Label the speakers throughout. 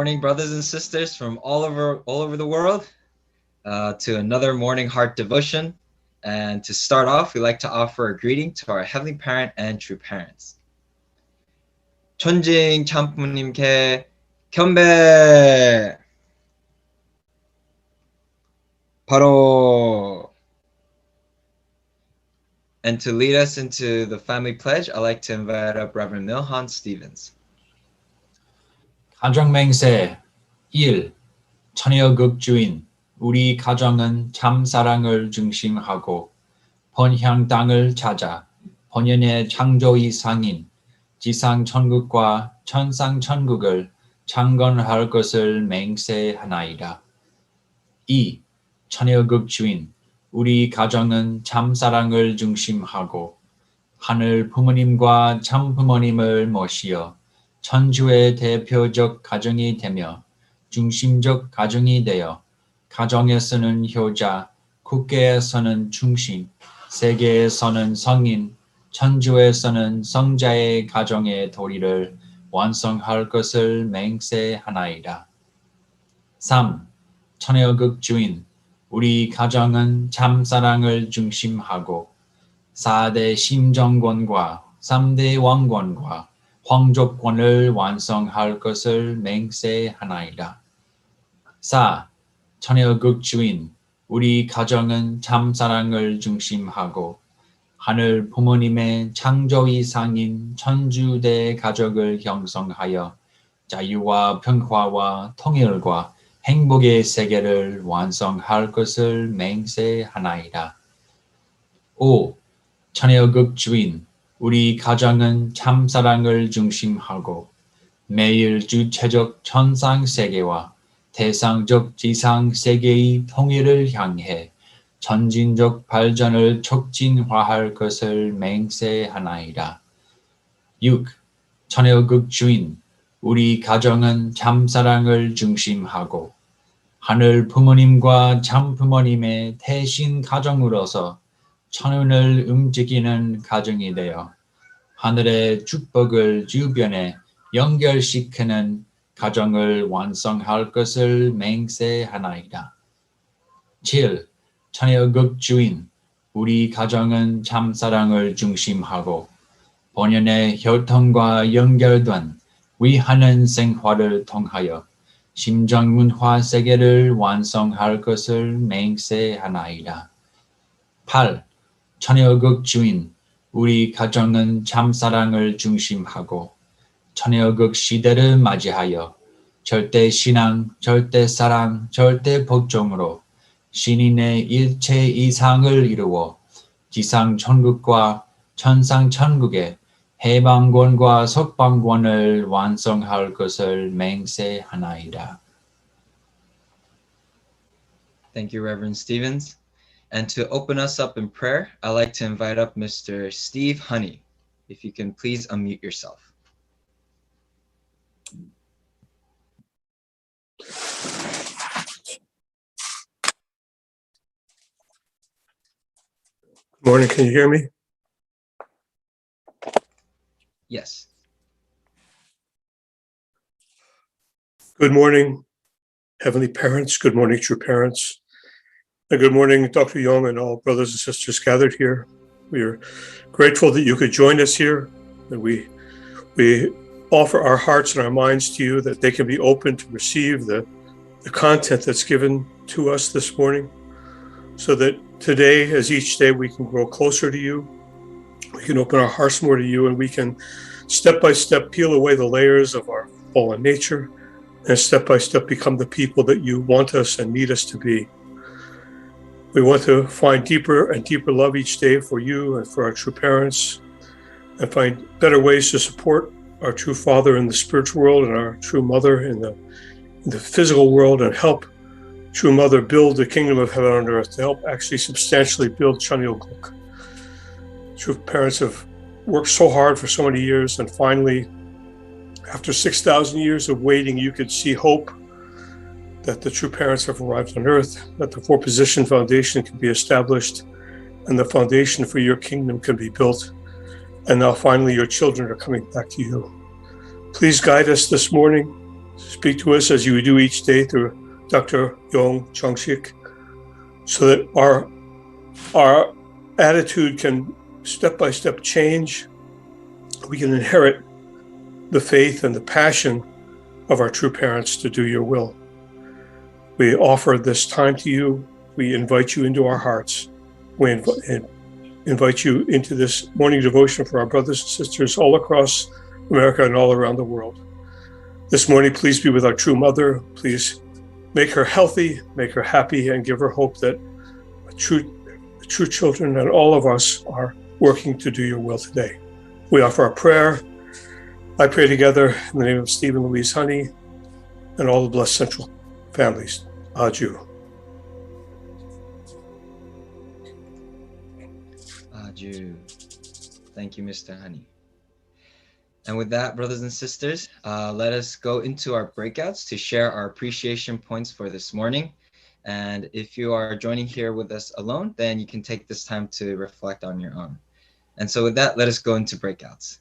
Speaker 1: morning, brothers and sisters from all over the world, to another morning heart devotion. And to start off, we'd like to offer a greeting to our heavenly parent and true parents. 천징 참부님께 경배. 바로. And to lead us into the family pledge, I'd like to invite up Reverend Milhan Stevens.
Speaker 2: 가정맹세 1. 처녀극주인 우리 가정은 참사랑을 중심하고 번향 땅을 찾아 번연의 창조의 상인 지상천국과 천상천국을 창건할 것을 맹세하나이다. 2. 처녀극주인 우리 가정은 참사랑을 중심하고 하늘 부모님과 참부모님을 모시어 천주의 대표적 가정이 되며 중심적 가정이 되어 가정에서는 효자, 국계에서는 충신, 세계에서는 성인, 천주에서는 성자의 가정의 도리를 완성할 것을 맹세하나이다. 3. 처녀극주인 우리 가정은 참사랑을 중심하고 4대 심정권과 3대 왕권과 황족권을 완성할 것을 맹세하나이다. 4. 처녀극주인 우리 가정은 참사랑을 중심하고 하늘 부모님의 창조 이상인 천주대 가족을 형성하여 자유와 평화와 통일과 행복의 세계를 완성할 것을 맹세하나이다. 5. 처녀극주인 우리 가정은 참사랑을 중심하고 매일 주체적 천상세계와 대상적 지상세계의 통일을 향해 전진적 발전을 촉진화할 것을 맹세하나이다. 6. 처녀극주인 우리 가정은 참사랑을 중심하고 하늘 부모님과 참부모님의 태신 가정으로서 천운을 움직이는 가정이 되어 하늘의 축복을 주변에 연결시키는 가정을 완성할 것을 맹세하나이다. 7. 처녀극주인 우리 가정은 참사랑을 중심하고 본연의 혈통과 연결된 위하는 생활을 통하여 심정문화 세계를 완성할 것을 맹세하나이다. 8. 처녀극주인 우리 가정은 참사랑을 중심하고 처녀극 시대를 맞이하여 절대신앙, 절대사랑, 절대복종으로 신인의 일체 이상을 이루어 지상천국과 천상천국의 해방권과 석방권을 완성할 것을 맹세하나이다.
Speaker 1: Thank you, Reverend Stevens. And to open us up in prayer, I'd like to invite up Mr. Steve Honey. If you can please unmute yourself.
Speaker 3: Good morning, can you hear me?
Speaker 1: Yes.
Speaker 3: Good morning, Heavenly Parents. Good morning, true parents. And good morning, Dr. Yong and all brothers and sisters gathered here. We are grateful that you could join us here, and we offer our hearts and our minds to you that they can be open to receive the content that's given to us this morning, so that today, as each day, we can grow closer to you. We can open our hearts more to you, and we can step by step peel away the layers of our fallen nature and step by step become the people that you want us and need us to be. We want to find deeper and deeper love each day for you and for our true parents, and find better ways to support our true father in the spiritual world and our true mother in the physical world, and help true mother build the kingdom of heaven on earth, to help actually substantially build Cheon. True parents have worked so hard for so many years, and finally, after 6,000 years of waiting, you could see hope that the true parents have arrived on earth, that the four-position foundation can be established, and the foundation for your kingdom can be built. And now finally, your children are coming back to you. Please guide us this morning. Speak to us as you do each day through Dr. Yong Chongshik, so that our attitude can step by step change. We can inherit the faith and the passion of our true parents to do your will. We offer this time to you. We invite you into our hearts. We invite you into this morning devotion for our brothers and sisters all across America and all around the world. This morning, please be with our true mother. Please make her healthy, make her happy, and give her hope that true children and all of us are working to do your will today. We offer our prayer. I pray together in the name of Stephen Louise Honey and all the blessed central families. Adieu.
Speaker 1: Adieu. Thank you, Mr. Honey. And with that, brothers and sisters, let us go into our breakouts to share our appreciation points for this morning. And if you are joining here with us alone, then you can take this time to reflect on your own. And so with that, let us go into breakouts.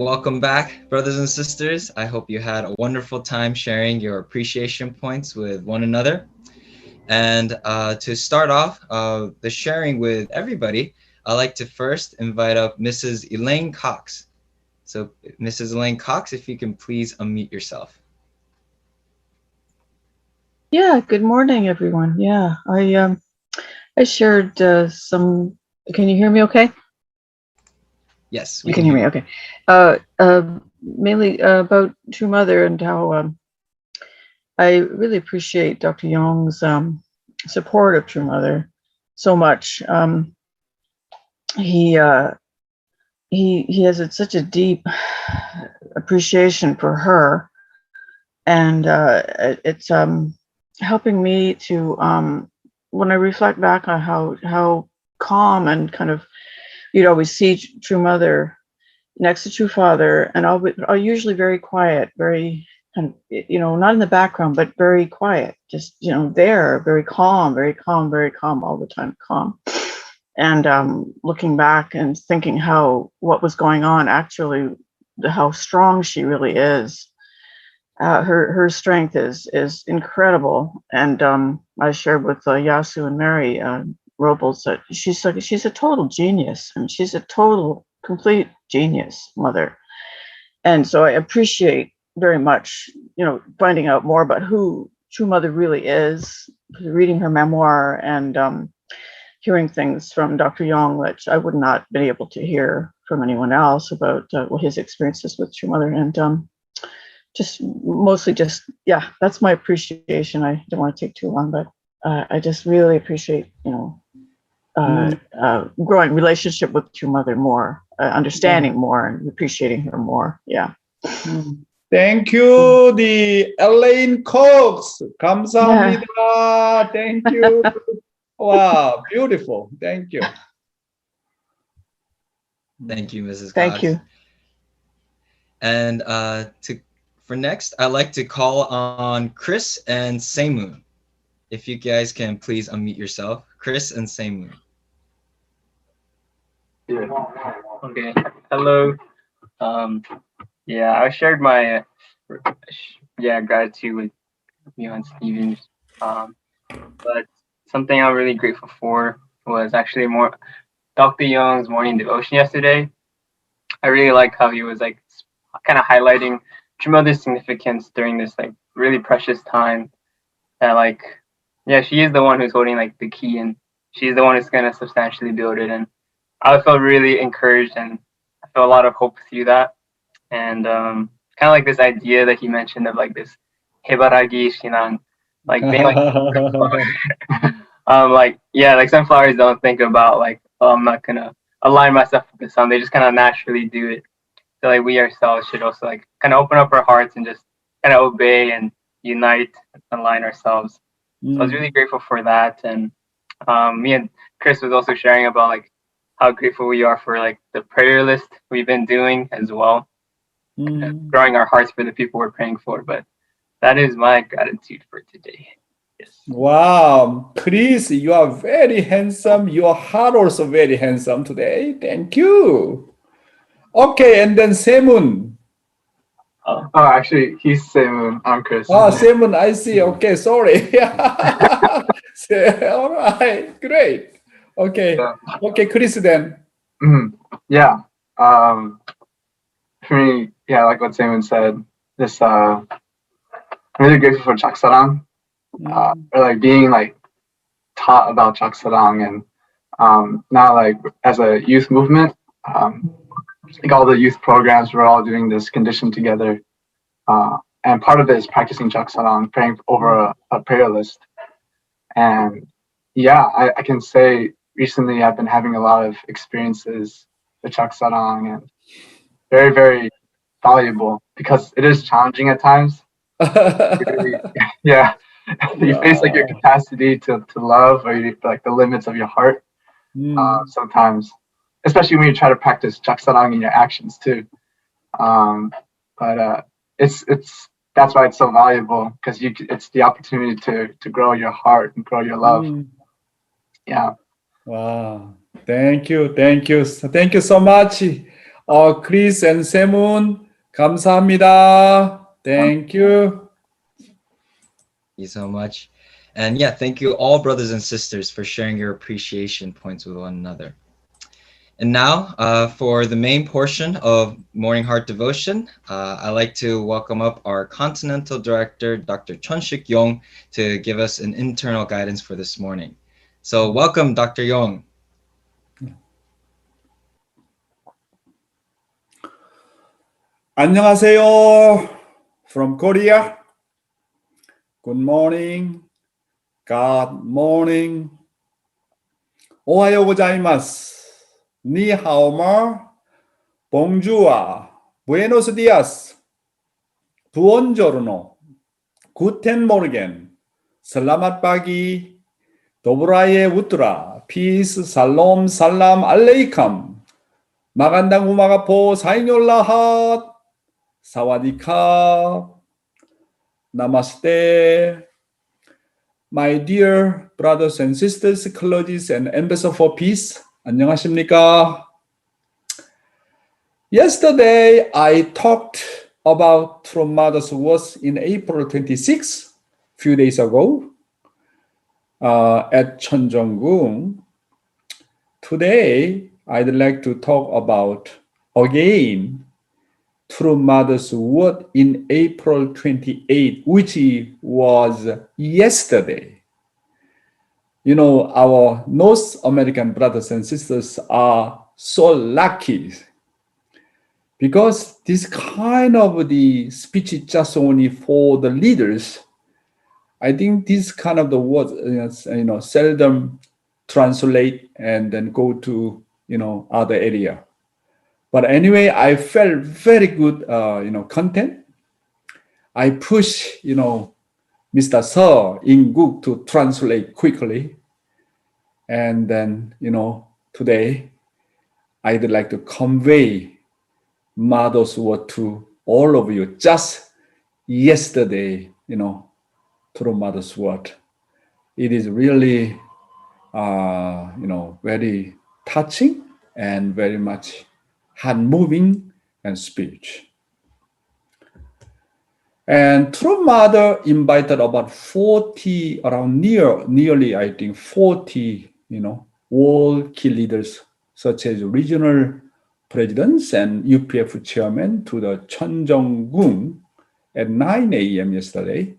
Speaker 1: welcome back, brothers and sisters. I hope you had a wonderful time sharing your appreciation points with one another. And to start off the sharing with everybody, I'd like to first invite up Mrs. Elaine Cox. So, Mrs. Elaine Cox, if you can please unmute yourself.
Speaker 4: Yeah, good morning, everyone. Yeah, I shared some. Can you hear me okay?
Speaker 1: Yes,
Speaker 4: you can hear me. Okay. Mainly about True Mother and how I really appreciate Dr. Yong's support of True Mother so much. He has such a deep appreciation for her, and it's helping me to when I reflect back on how calm and kind of you'd always see True Mother next to True Father, and I'll usually very quiet, very kind of, not in the background, but very quiet, just there, very calm all the time, calm. And looking back and thinking what was going on, actually, how strong she really is. Her strength is incredible, and I shared with Yasu and Mary Robles that she's a total genius, and she's a total complete genius mother. And so I appreciate very much finding out more about who True Mother really is, reading her memoir, and hearing things from Dr. Yong, which I would not been able to hear from anyone else about his experiences with True Mother. And that's my appreciation. I don't want to take too long, but I just really appreciate growing relationship with True Mother more, understanding more, and appreciating her more. Yeah.
Speaker 5: Thank you, the Elaine Cox. 감사합니다. Yeah. Thank you. Wow, beautiful. Thank you.
Speaker 1: Thank you, Mrs. Cox.
Speaker 4: Thank you.
Speaker 1: And for next, I'd like to call on Chris and Seymoon. If you guys can please unmute yourself. Chris and Seymoon.
Speaker 6: Yeah. Okay. Hello. I shared my gratitude with you and Steven. But something I'm really grateful for was actually more Dr. Young's morning devotion yesterday. I really like how he was like kind of highlighting True Mother's significance during this like really precious time. That she is the one who's holding like the key, and she's the one who's gonna substantially build it. And I felt really encouraged, and I felt a lot of hope through that. And kind of like this idea that he mentioned of like this hebaragi shinang, like being like sunflowers don't think about like, oh, I'm not gonna align myself with the sun. They just kind of naturally do it. So like we ourselves should also like kind of open up our hearts and just kind of obey and unite and align ourselves. So I was really grateful for that. And me and Chris was also sharing about like how grateful we are for like the prayer list we've been doing as well, growing our hearts for the people we're praying for. But that is my gratitude for today. Yes.
Speaker 5: Wow, Chris, you are very handsome. Your heart also very handsome today. Thank you. Okay, and then Seymoon.
Speaker 6: Oh, actually, he's Seymoon. I'm Chris.
Speaker 5: Oh, Seymoon, I see. Okay, sorry. All right, great. Okay, okay, Chris then.
Speaker 6: Yeah. For me, like what Seymoon said, this I'm really grateful for Chaksarang, or like being like taught about Chaksarang, and now like as a youth movement, like all the youth programs, we're all doing this condition together, and part of it is practicing Chaksarang, praying over a prayer list. And I can say recently I've been having a lot of experiences with Chaksarang, and very, very valuable because it is challenging at times. Really, you face like your capacity to love, or like the limits of your heart sometimes, especially when you try to practice Chaksarang in your actions too. But it's that's why it's so valuable, because it's the opportunity to grow your heart and grow your love. Yeah.
Speaker 5: Wow. Thank you so much. 크리스 and 세문 감사합니다. Thank you.
Speaker 1: Thank you so much. And yeah, thank you all brothers and sisters for sharing your appreciation points with one another. And now for the main portion of Morning Heart Devotion, I'd like to welcome up our Continental Director, Dr. Cheon Yong, to give us an internal guidance for this morning. So welcome, Dr. Yong.
Speaker 5: 안녕하세요. From Korea. Good morning. Good morning. 오하요 고자이마스. 니하오마. 봉주아. Buenos días. Buongiorno. Guten Morgen. Selamat pagi. Dobraya utra. Peace. Salam. Salam alaikum. Magandang umaga po sa inyo lahat. Sawadika. Namaste. My dear brothers and sisters, clergy and ambassador for peace. 안녕하십니까? Yesterday, I talked about True Mother's words in April 26, few days ago, at Cheon. Today, I'd like to talk about again True Mother's word in April 28, which was yesterday. You know, our North American brothers and sisters are so lucky because this kind of the speech is just only for the leaders. I think this kind of the words, seldom translate and then go to, other area. But anyway, I felt very good, content. I push, Mr. Sir in Gung to translate quickly. And then, today, I'd like to convey Mother's word to all of you. Just yesterday, through Mother's word. It is really, very touching and very much hand-moving and speech. And True Mother invited about 40, around nearly, I think, 40, world key leaders, such as regional presidents and UPF chairman to the Cheon at 9 a.m. yesterday.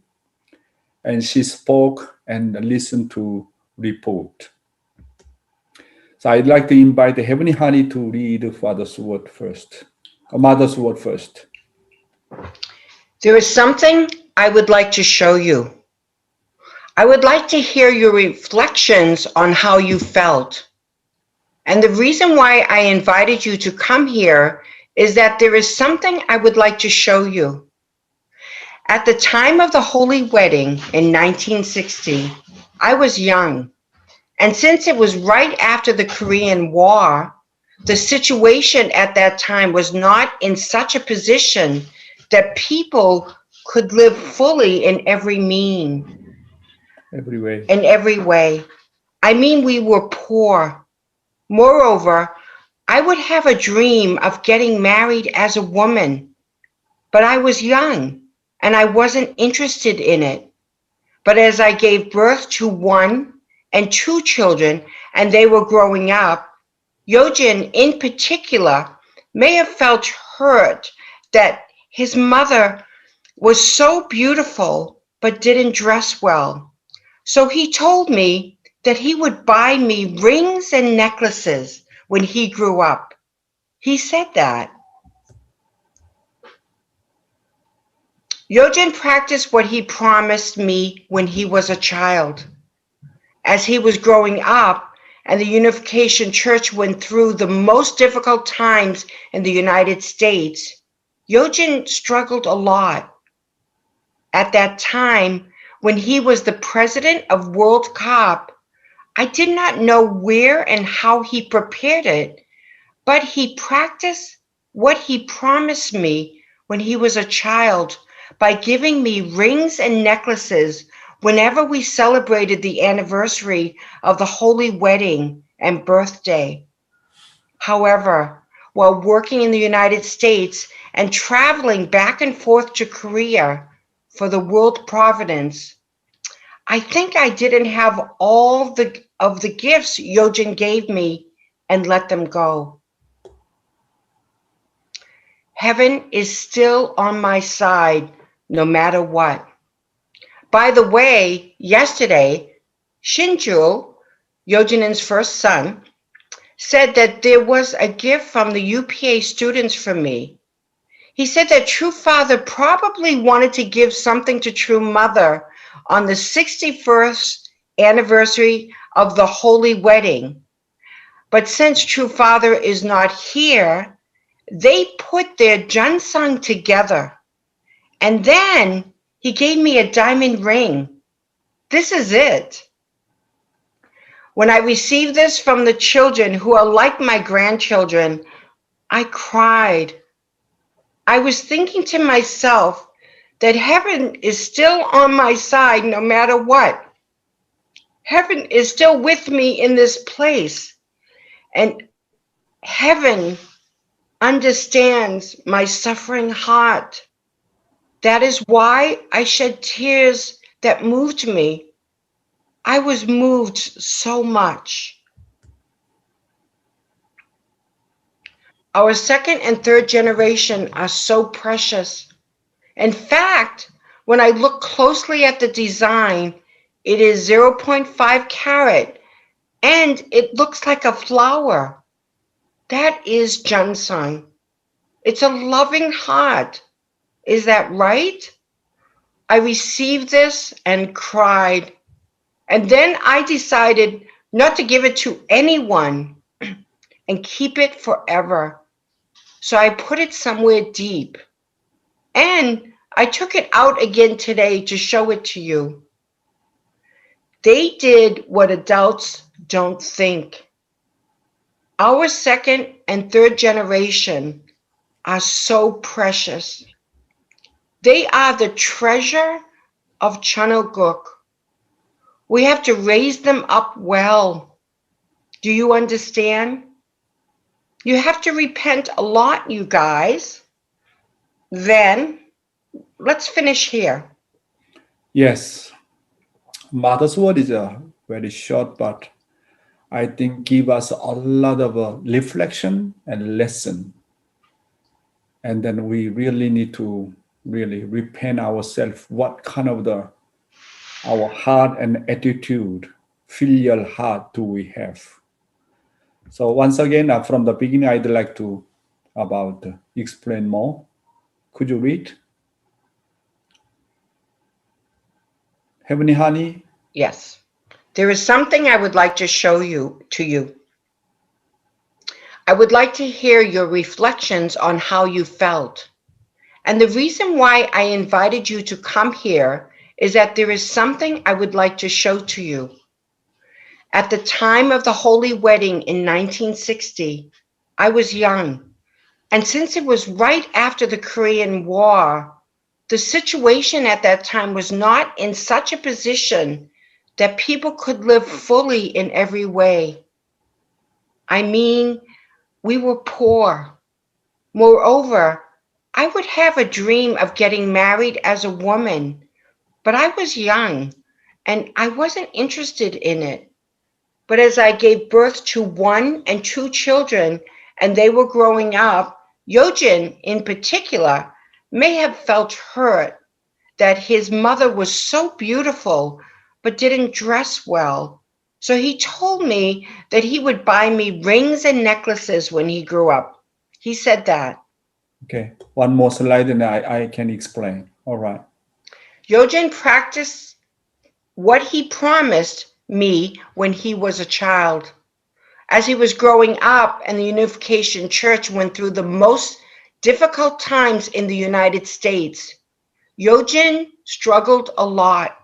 Speaker 5: And she spoke and listened to report. So I'd like to invite the Heavenly Honey to read Father's word first, Mother's word first.
Speaker 7: There is something I would like to show you. I would like to hear your reflections on how you felt. And the reason why I invited you to come here is that there is something I would like to show you. At the time of the holy wedding in 1960, I was young. And since it was right after the Korean War, the situation at that time was not in such a position that people could live fully in every mean.
Speaker 5: Every way.
Speaker 7: In every way. I mean, we were poor. Moreover, I would have a dream of getting married as a woman, but I was young and I wasn't interested in it. But as I gave birth to 1 and 2 children and they were growing up, Yojin in particular may have felt hurt that his mother was so beautiful but didn't dress well. So he told me that he would buy me rings and necklaces when he grew up. He said that. Yojin practiced what he promised me when he was a child. As he was growing up and the Unification Church went through the most difficult times in the United States, Yojin struggled a lot. At that time, when he was the president of World Cup, I did not know where and how he prepared it, but he practiced what he promised me when he was a child by giving me rings and necklaces whenever we celebrated the anniversary of the holy wedding and birthday. However, while working in the United States and traveling back and forth to Korea for the World Providence. I think I didn't have all of the gifts Yojin gave me and let them go. Heaven is still on my side no matter what. By the way, yesterday, Shinju, Yojin's first son, said that there was a gift from the UPA students for me. He said that True Father probably wanted to give something to True Mother on the 61st anniversary of the Holy Wedding. But since True Father is not here, they put their Junsung together. And then he gave me a diamond ring. This is it. When I received this from the children who are like my grandchildren, I cried. I was thinking to myself that heaven is still on my side no matter what. Heaven is still with me in this place. And heaven understands my suffering heart. That is why I shed tears that moved me. I was moved so much. Our second and third generation are so precious. In fact, when I look closely at the design, it is 0.5 carat and it looks like a flower. That is Junsung. It's a loving heart. Is that right? I received this and cried. And then I decided not to give it to anyone and keep it forever. So I put it somewhere deep. And I took it out again today to show it to you. They did what adults don't think. Our second and third generation are so precious. They are the treasure of Chanoguk. We have to raise them up well. Do you understand? You have to repent a lot, you guys. Then, let's finish here.
Speaker 5: Yes, Mother's word is very short, but I think give us a lot of reflection and lesson. And then we really need to really repent ourselves. What kind of our heart and attitude, filial heart do we have? So once again, from the beginning, I'd like to explain more. Could you read? Heavenly Honey?
Speaker 7: Yes. There is something I would like to show you to you. I would like to hear your reflections on how you felt. And the reason why I invited you to come here is that there is something I would like to show to you. At the time of the Holy Wedding in 1960, I was young. And since it was right after the Korean War, the situation at that time was not in such a position that people could live fully in every way. I mean, we were poor. Moreover, I would have a dream of getting married as a woman, but I was young and I wasn't interested in it. But as I gave birth to 1 and 2 children and they were growing up, Yojin in particular may have felt hurt that his mother was so beautiful but didn't dress well. So he told me that he would buy me rings and necklaces when he grew up. He said that.
Speaker 5: Okay, one more slide and I can explain. All right.
Speaker 7: Yojin practiced what he promised me when he was a child. As he was growing up and the Unification Church went through the most difficult times in the United States, Yojin struggled a lot.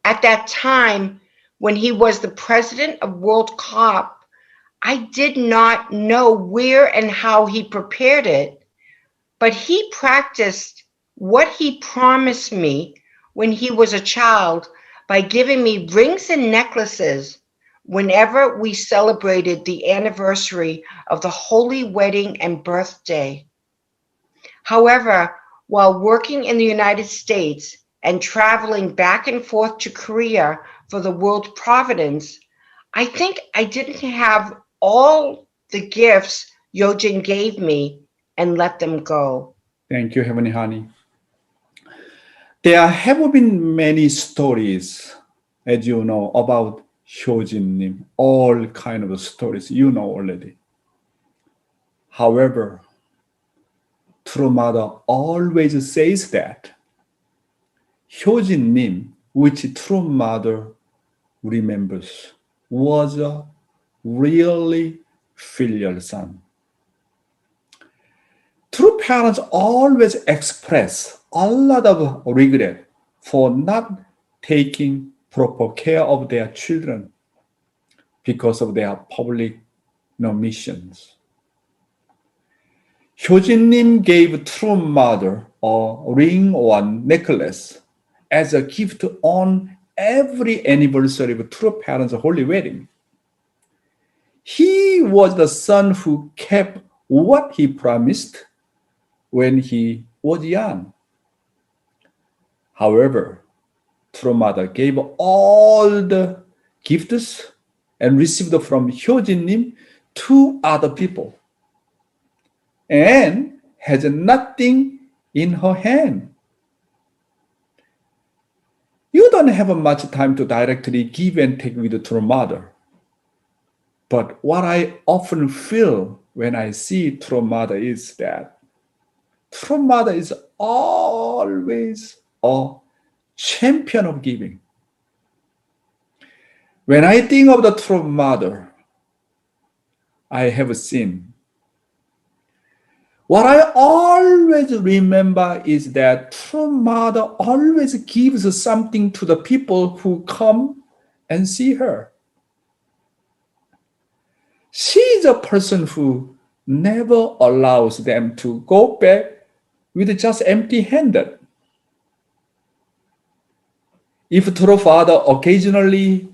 Speaker 7: At that time, when he was the president of World Cup, I did not know where and how he prepared it, but he practiced what he promised me when he was a child by giving me rings and necklaces whenever we celebrated the anniversary of the holy wedding and birthday. However, while working in the United States and traveling back and forth to Korea for the World Providence, I think I didn't have all the gifts Yojin gave me and let them go.
Speaker 5: Thank you, Heavenly Honey. There have been many stories, as you know, about Hyojin-nim, all kind of stories you know already. However, True Mother always says that Hyojin-nim, which True Mother remembers, was a really filial son. True parents always express a lot of regret for not taking proper care of their children because of their public missions. Hyojin-nim gave True Mother a ring or a necklace as a gift on every anniversary of True Parents' holy wedding. He was the son who kept what he promised when he was young. However, True Mother gave all the gifts and received from Hyojin-nim to other people and has nothing in her hand. You don't have much time to directly give and take with the True Mother. But what I often feel when I see True Mother is that True Mother is always a champion of giving. When I think of the True Mother I have seen, what I always remember is that True Mother always gives something to the people who come and see her. She is a person who never allows them to go back with just empty-handed. If True Father occasionally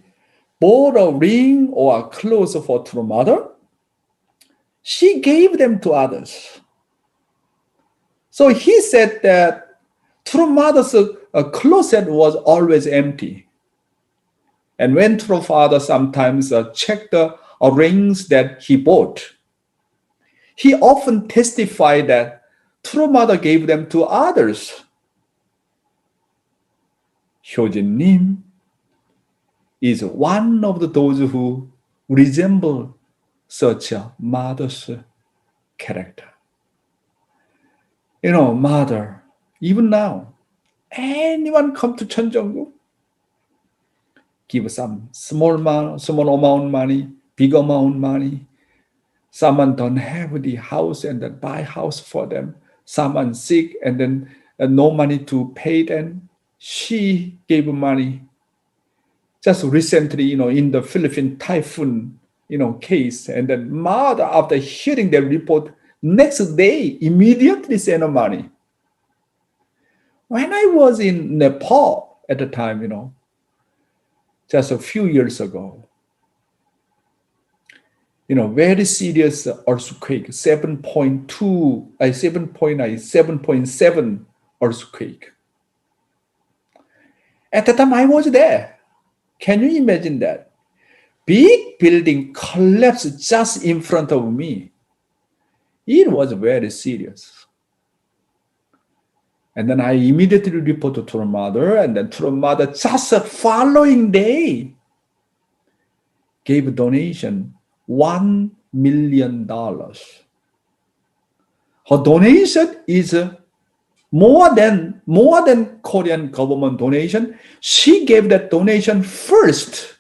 Speaker 5: bought a ring or a clothes for True Mother, she gave them to others. So he said that True Mother's closet was always empty. And when True Father sometimes checked the rings that he bought, he often testified that True Mother gave them to others. Hyojin-nim is one of those who resemble such a mother's character. You know, mother, even now, anyone come to Cheonjeonggu, give some small amount money, big amount money. Someone don't have the house and then buy house for them. Someone sick and then no money to pay them. She gave money. Just recently, in the Philippine typhoon, case, and then mother, after hearing the report, next day immediately sent money. When I was in Nepal at the time, just a few years ago, very serious earthquake, 7.7 earthquake. At the time I was there. Can you imagine that? Big building collapsed just in front of me. It was very serious. And then I immediately reported to her mother, and then to her mother just the following day gave a donation $1 million. Her donation is more than Korean government donation. She gave that donation first,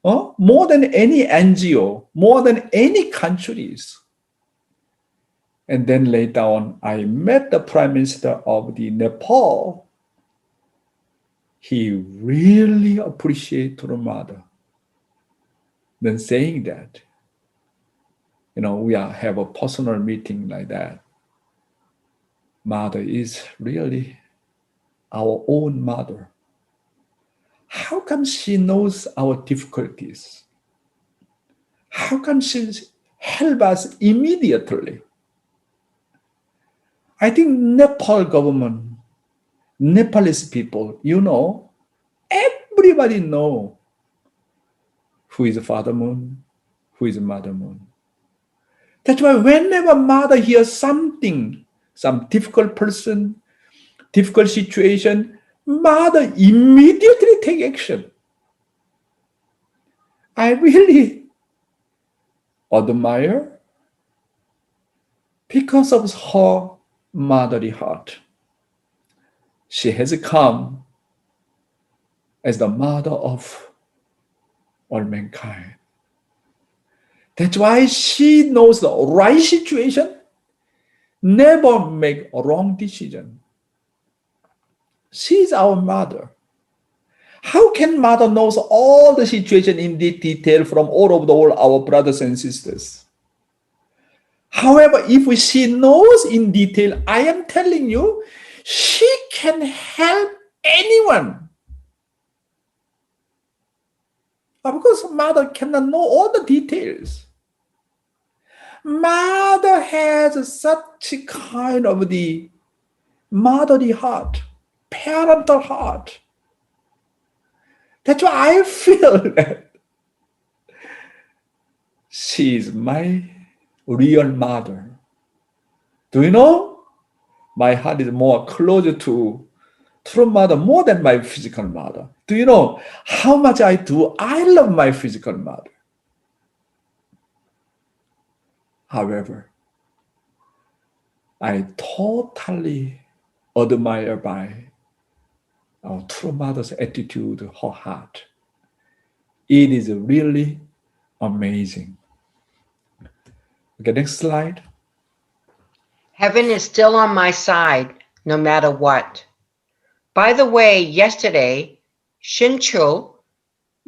Speaker 5: more than any NGO, more than any countries. And then later on, I met the Prime Minister of the Nepal. He really appreciated her mother. Then saying that, we have a personal meeting like that. Mother is really our own mother. how come she knows our difficulties? How come she help us immediately? I think Nepal government, Nepalese people, everybody know who is Father Moon, who is Mother Moon. That's why whenever mother hears something, some difficult person, difficult situation, mother immediately take action. I really admire because of her motherly heart. She has come as the mother of all mankind. That's why she knows the right situation, never make a wrong decision. She's our mother. How can mother knows all the situation in detail from all over the world, our brothers and sisters? However, if she knows in detail, I am telling you, she can help anyone. Of course, mother cannot know all the details. Mother has such a kind of the motherly heart, parental heart. That's why I feel that she is my real mother. Do you know? My heart is more closer to true mother more than my physical mother. Do you know how much I do? I love my physical mother. However, I totally admire by our true mother's attitude, her heart. It is really amazing. Okay, next slide.
Speaker 7: Heaven is still on my side, no matter what. By the way, yesterday, Shinchul,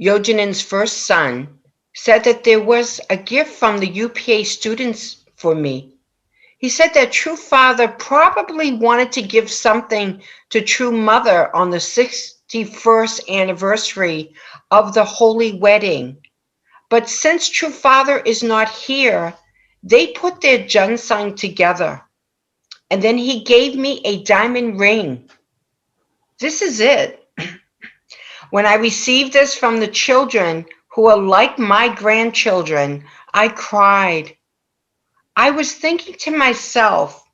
Speaker 7: Yojanin's first son, said that there was a gift from the UPA students for me. He said that True Father probably wanted to give something to True Mother on the 61st anniversary of the holy wedding. But since True Father is not here, they put their Junsang together. And then he gave me a diamond ring. This is it. When I received this from the children who are like my grandchildren, I cried. I was thinking to myself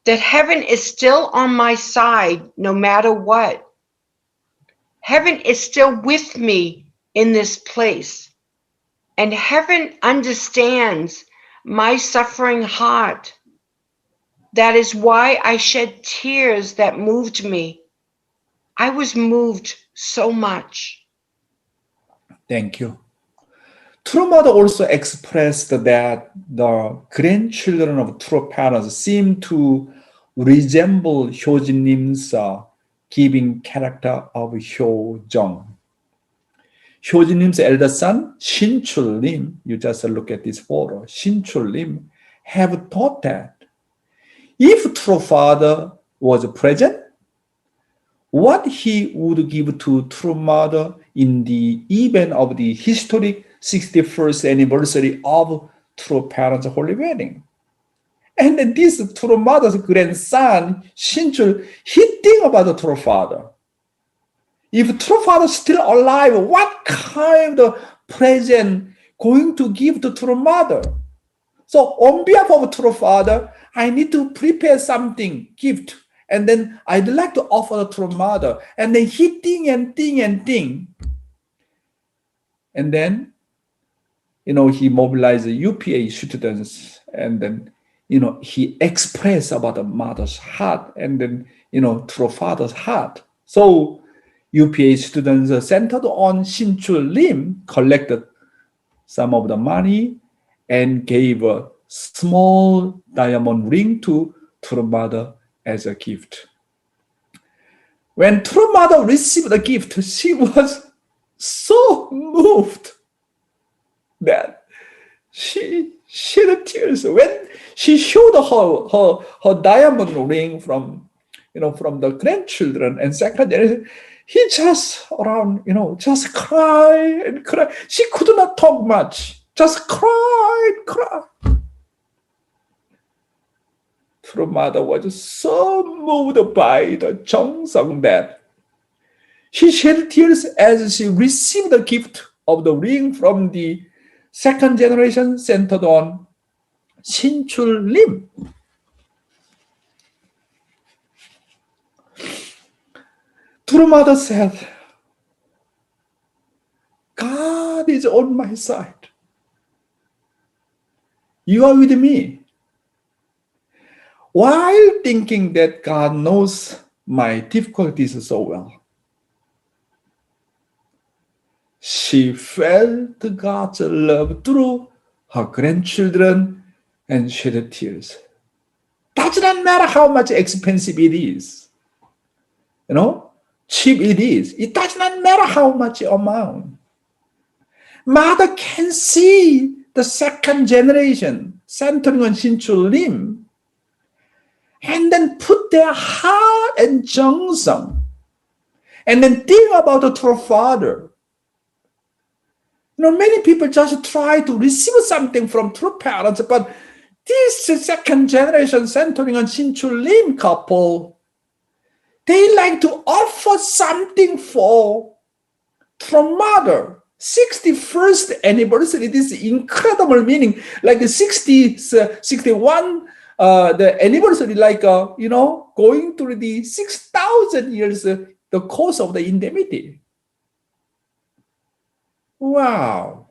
Speaker 7: that heaven is still on my side no matter what. Heaven is still with me in this place. And heaven understands my suffering heart. That is why I shed tears that moved me. I was moved so much.
Speaker 5: Thank you. True Mother also expressed that the grandchildren of true parents seem to resemble Hyojinim's giving character of Jeong. Hyojinim's elder son, Shinchul Lim, you just look at this photo, Shinchul Lim, have thought that if True Father was present, what he would give to True Mother in the event of the historic 61st anniversary of True Parents' Holy Wedding. And then this True Mother's grandson, Shinchul, he think about the True Father. If True Father is still alive, what kind of present going to give to True Mother? So on behalf of True Father, I need to prepare something, gift, and then I'd like to offer the True Mother. And then he think and think and think. And then, he mobilized the UPA students, and then, he expressed about the mother's heart, and then, True Father's heart. So UPA students centered on Shinchul Lim collected some of the money and gave a small diamond ring to True Mother as a gift. When True Mother received the gift, she was so moved that she shed tears. When she showed her diamond ring from the grandchildren and second generation, He just around, just cry and cry. She could not talk much. Just cry and cry. True mother was so moved by the Jeong that she shed tears as she received the gift of the ring from the second generation centered on Sinchul Lim. True mother said, God is on my side. You are with me. While thinking that God knows my difficulties so well, she felt God's love through her grandchildren and shed tears. Does not matter how much expensive it is, cheap it is. It does not matter how much amount. Mother can see the second generation centering on Sinchul Lim and then put their heart and Jeong, and then think about the true father. Many people just try to receive something from true parents, but this second generation centering on Sinchul Lim couple, they like to offer something for true mother. 61st anniversary, this incredible meaning, like 61, the anniversary, like, going through the 6,000 years, the course of the indemnity. Wow.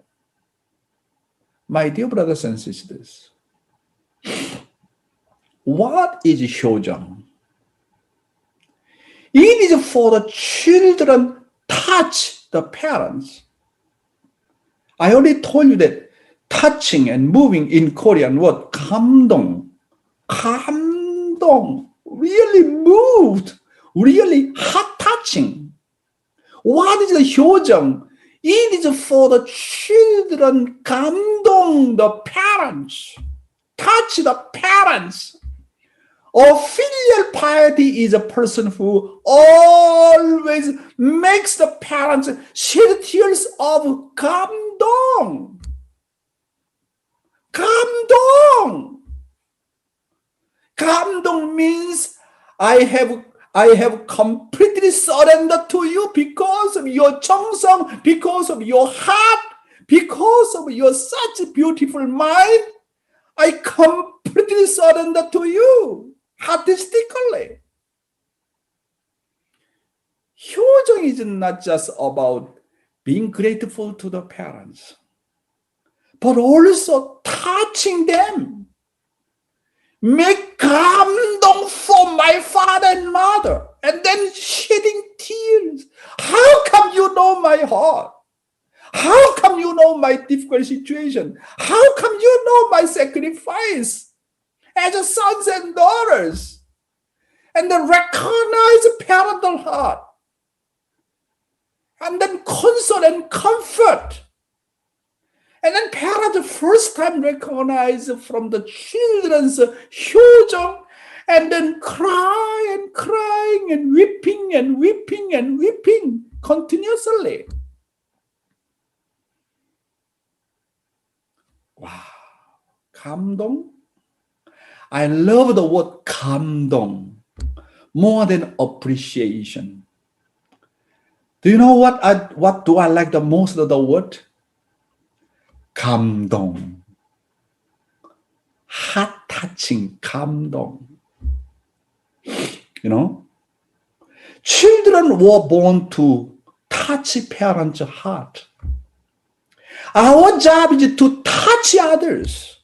Speaker 5: My dear brothers and sisters, what is Jeong? It is for the children touch the parents. I already told you that touching and moving in Korean word 감동, really moved, really heart touching. What is the Jeong? It is for the children, 감동 the parents, touch the parents. A filial piety is a person who always makes the parents shed tears of 감동. 감동. 감동 means I have completely surrendered to you because of your 정성, because of your heart, because of your such beautiful mind. I completely surrender to you, artistically. Jeong is not just about being grateful to the parents, but also touching them. Make 감동 for my father and mother, and then shedding tears. How come you know my heart? How come you know my difficult situation? How come you know my sacrifice as sons and daughters? And then recognize parental heart. And then console and comfort. And then parents first time recognize from the children's Jeong, and then cry and crying and weeping and weeping and weeping continuously. Wow. 감동. I love the word 감동 more than appreciation. Do you know what do I like the most of the word? 감동. Heart touching 감동. Children were born to touch parents' heart. Our job is to touch others.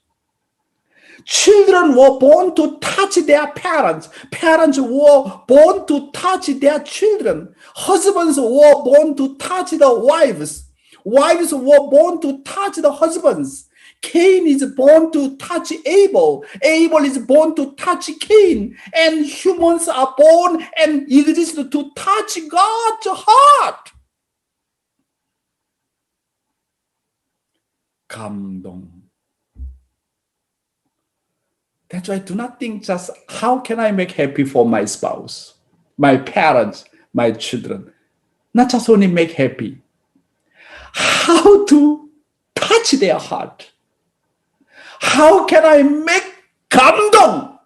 Speaker 5: Children were born to touch their parents. Parents were born to touch their children. Husbands were born to touch the wives. Wives were born to touch the husbands. Cain is born to touch Abel. Abel is born to touch Cain. And humans are born and exist to touch God's heart. 감동. That's why I do not think just how can I make happy for my spouse, my parents, my children. not just only make happy, how to touch their heart. How can I make 감동?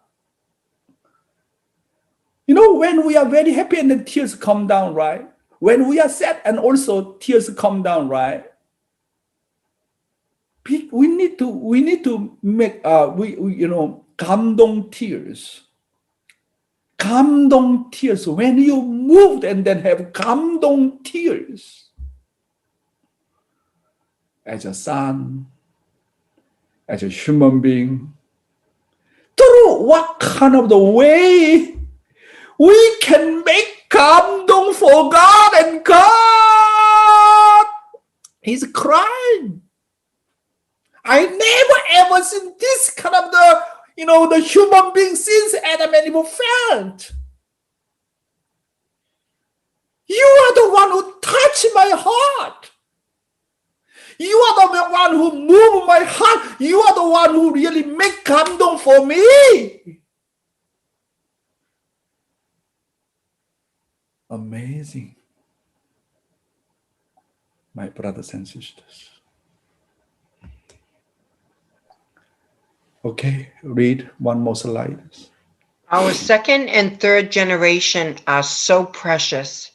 Speaker 5: You know, when we are very happy and the tears come down, right? When we are sad and also tears come down, right? We need to make 감동 tears. 감동 tears. When you moved and then have 감동 tears. As a son, as a human being, through what kind of the way we can make 감동 for God, and God is crying. I never ever seen this kind of the human being since Adam and Eve felt. You are the one who touched my heart. You are the one who moved my heart. You are the one who really make 감동 for me. Amazing. My brothers and sisters. Okay, read one more slide.
Speaker 7: Our second and third generation are so precious.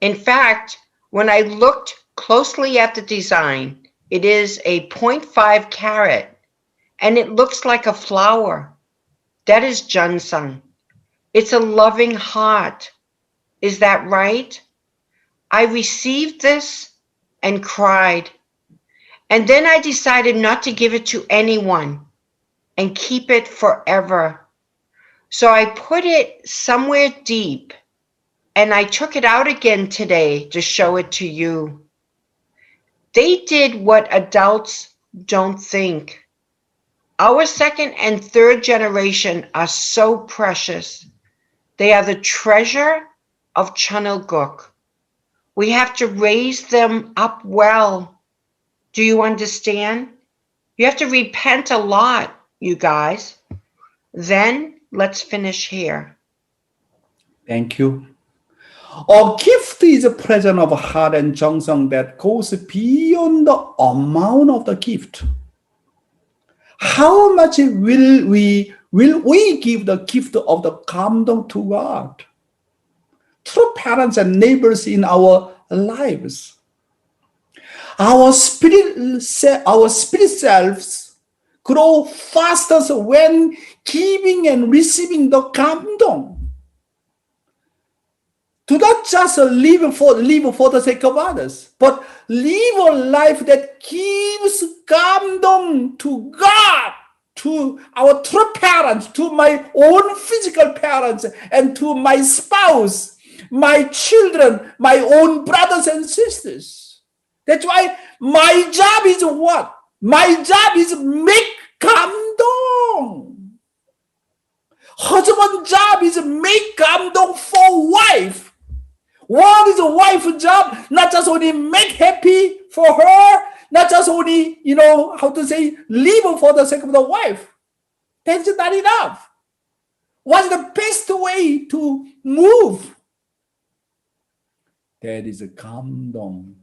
Speaker 7: In fact, when I looked closely at the design, it is a 0.5 carat, and it looks like a flower. That is Jeong. It's a loving heart. Is that right? I received this and cried. And then I decided not to give it to anyone and keep it forever. So I put it somewhere deep, and I took it out again today to show it to you. They did what adults don't think. Our second and third generation are so precious. They are the treasure of Cheon. We have to raise them up well. Do you understand? You have to repent a lot, you guys. Then let's finish here.
Speaker 5: Thank you. A gift is a present of heart and 정성 that goes beyond the amount of the gift. How much will we give the gift of the 감동 to God? Through parents and neighbors in our lives. Our spirit selves grow faster when giving and receiving the 감동. Do not just live for the sake of others, but live a life that gives 감동 to God, to our true parents, to my own physical parents, and to my spouse, my children, my own brothers and sisters. That's why my job is what? My job is make 감동. Husband's job is make 감동 for wife. What is a wife's job? Not just only make happy for her, not just only, live for the sake of the wife. That's not enough. What's the best way to move? That is a 감동.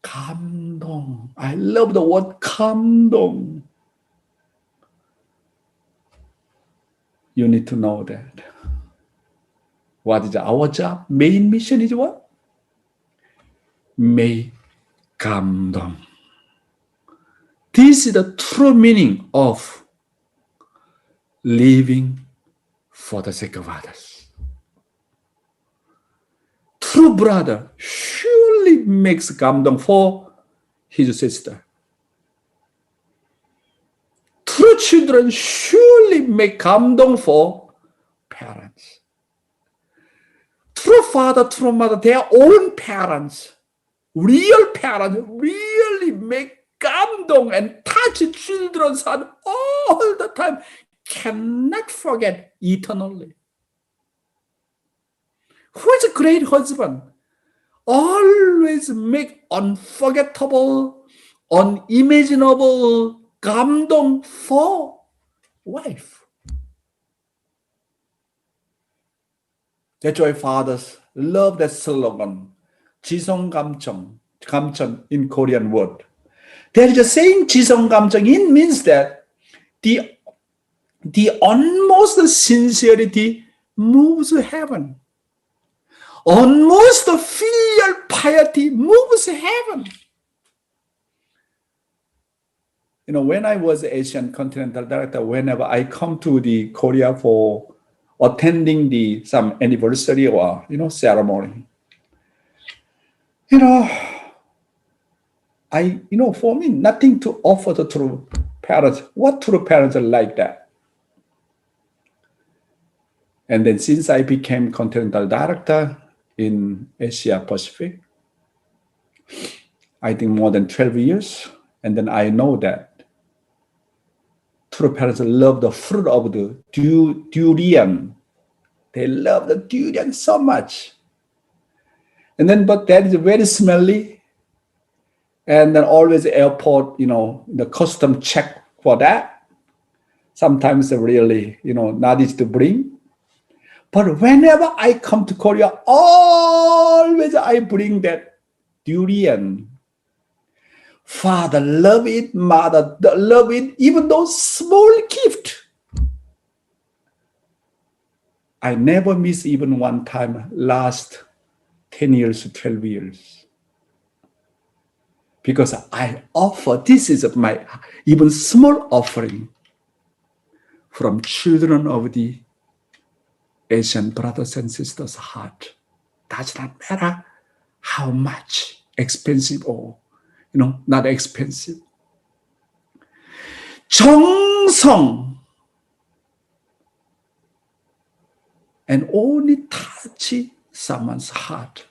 Speaker 5: 감동. I love the word 감동. You need to know that. What is our job? Main mission is what? Make 감동. This is the true meaning of living for the sake of others. True brother surely makes 감동 for his sister. True children surely make 감동 for parents. True father, true mother, their own parents, real parents, really make 감동 and touch children's heart all the time. Cannot forget eternally. Who is a great husband? Always make unforgettable, unimaginable 감동 for wife. That's why fathers love that slogan, 지성 감정 in Korean word. There is a saying 지성 감정. It means that the utmost sincerity moves heaven. Almost filial piety moves heaven. You know, when I was Asian Continental Director, whenever I come to the Korea for attending some anniversary or ceremony, for me, nothing to offer the true parents. What true parents are like that? And then since I became Continental Director in Asia Pacific, I think more than 12 years, and then I know that true parents love the fruit of the durian. They love the durian so much. And then, but that is very smelly. And then always airport, the custom check for that. Sometimes really, not easy to bring. But whenever I come to Korea, always I bring that durian. Father love it, mother love it, even though small gift. I never miss even one time last 10 years, 12 years. Because I offer, this is my even small offering from children of the Asian brothers and sisters' heart. Does not matter how much expensive or not expensive. 정성 and only touch someone's heart.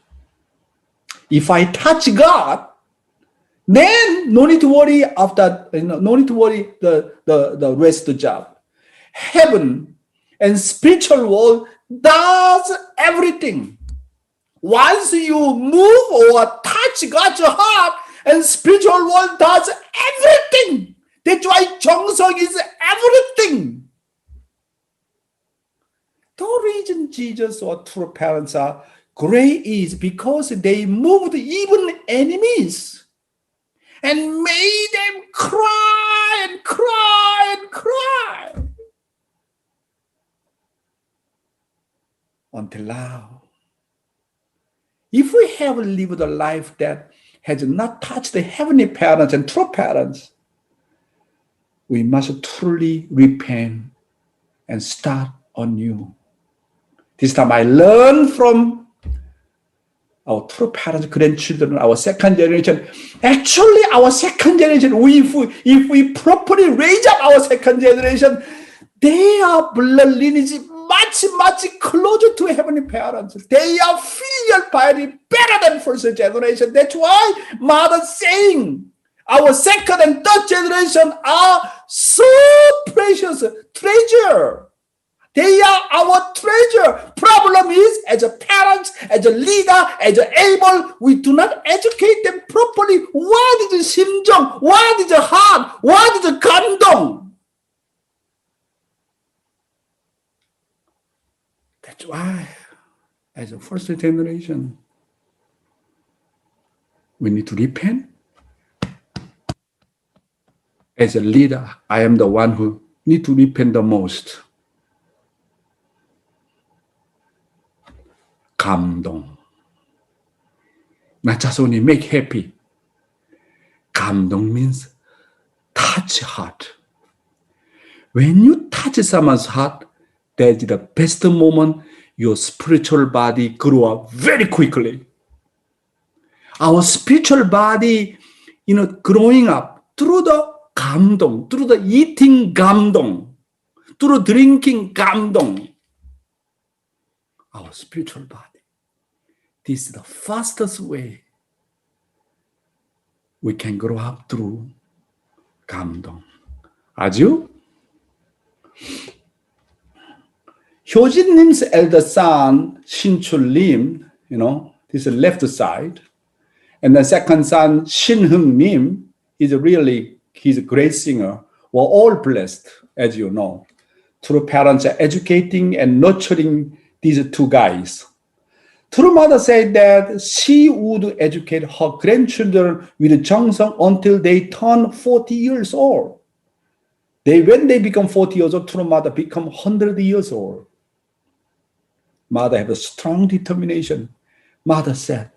Speaker 5: If I touch God, then no need to worry after, no need to worry the rest of the job. Heaven and spiritual world does everything. Once you move or touch God's heart, and spiritual world does everything. That's why 정성 is everything. The reason Jesus or true parents are great is because they moved even enemies and made them cry and cry and cry. Until now. If we have lived a life that has not touched the heavenly parents and true parents, we must truly repent and start anew. This time I learned from our true parents, grandchildren, our second generation. Actually, our second generation, if we properly raise up our second generation, they are blood lineage much closer to heavenly parents. They are filial piety better than first generation. That's why mother saying our second and third generation are so precious treasure. They are our treasure. Problem is, as a parent, as a leader, as a able, we do not educate them properly. What is the 심정? What is the heart? What is the 감동? That's why, as a first generation, we need to repent. As a leader, I am the one who need to repent the most. 감동. Not just only make happy. 감동 means touch heart. When you touch someone's heart, that's the best moment your spiritual body grew up very quickly. Our spiritual body, growing up through the 감동, through the eating 감동, through drinking 감동. Our spiritual body. This is the fastest way we can grow up through 감동. 아주? 효진님's elder son, 신출님, this is left side. And the second son, 신흥님, he's a great singer. We're all blessed, as you know. True parents are educating and nurturing these two guys. True mother said that she would educate her grandchildren with 정성 until they turn 40 years old. When they become 40 years old, true mother become 100 years old. Mother have a strong determination. Mother said,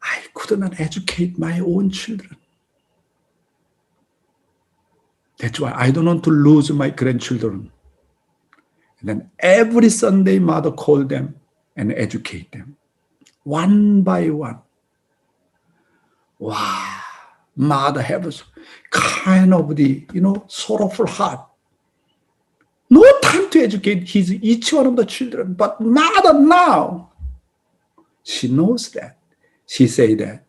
Speaker 5: I could not educate my own children. That's why I don't want to lose my grandchildren. And then every Sunday, mother called them and educate them, one by one. Wow, mother have a kind of the, sorrowful heart. No time to educate each one of the children, but mother now, she knows that. She say that,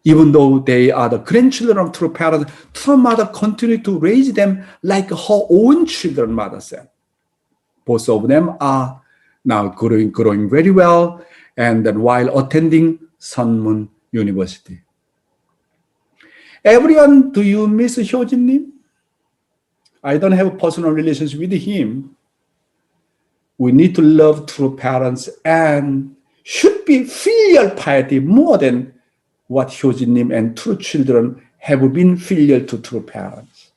Speaker 5: even though they are the grandchildren of true parents, true mother continue to raise them like her own children, mother said. Both of them are now growing very well, and then while attending Sunmun University. Everyone, do you miss Hyojin-nim? I don't have a personal relationship with him. We need to love true parents and should be filial piety more than what Hyojin-nim and true children have been filial to true parents.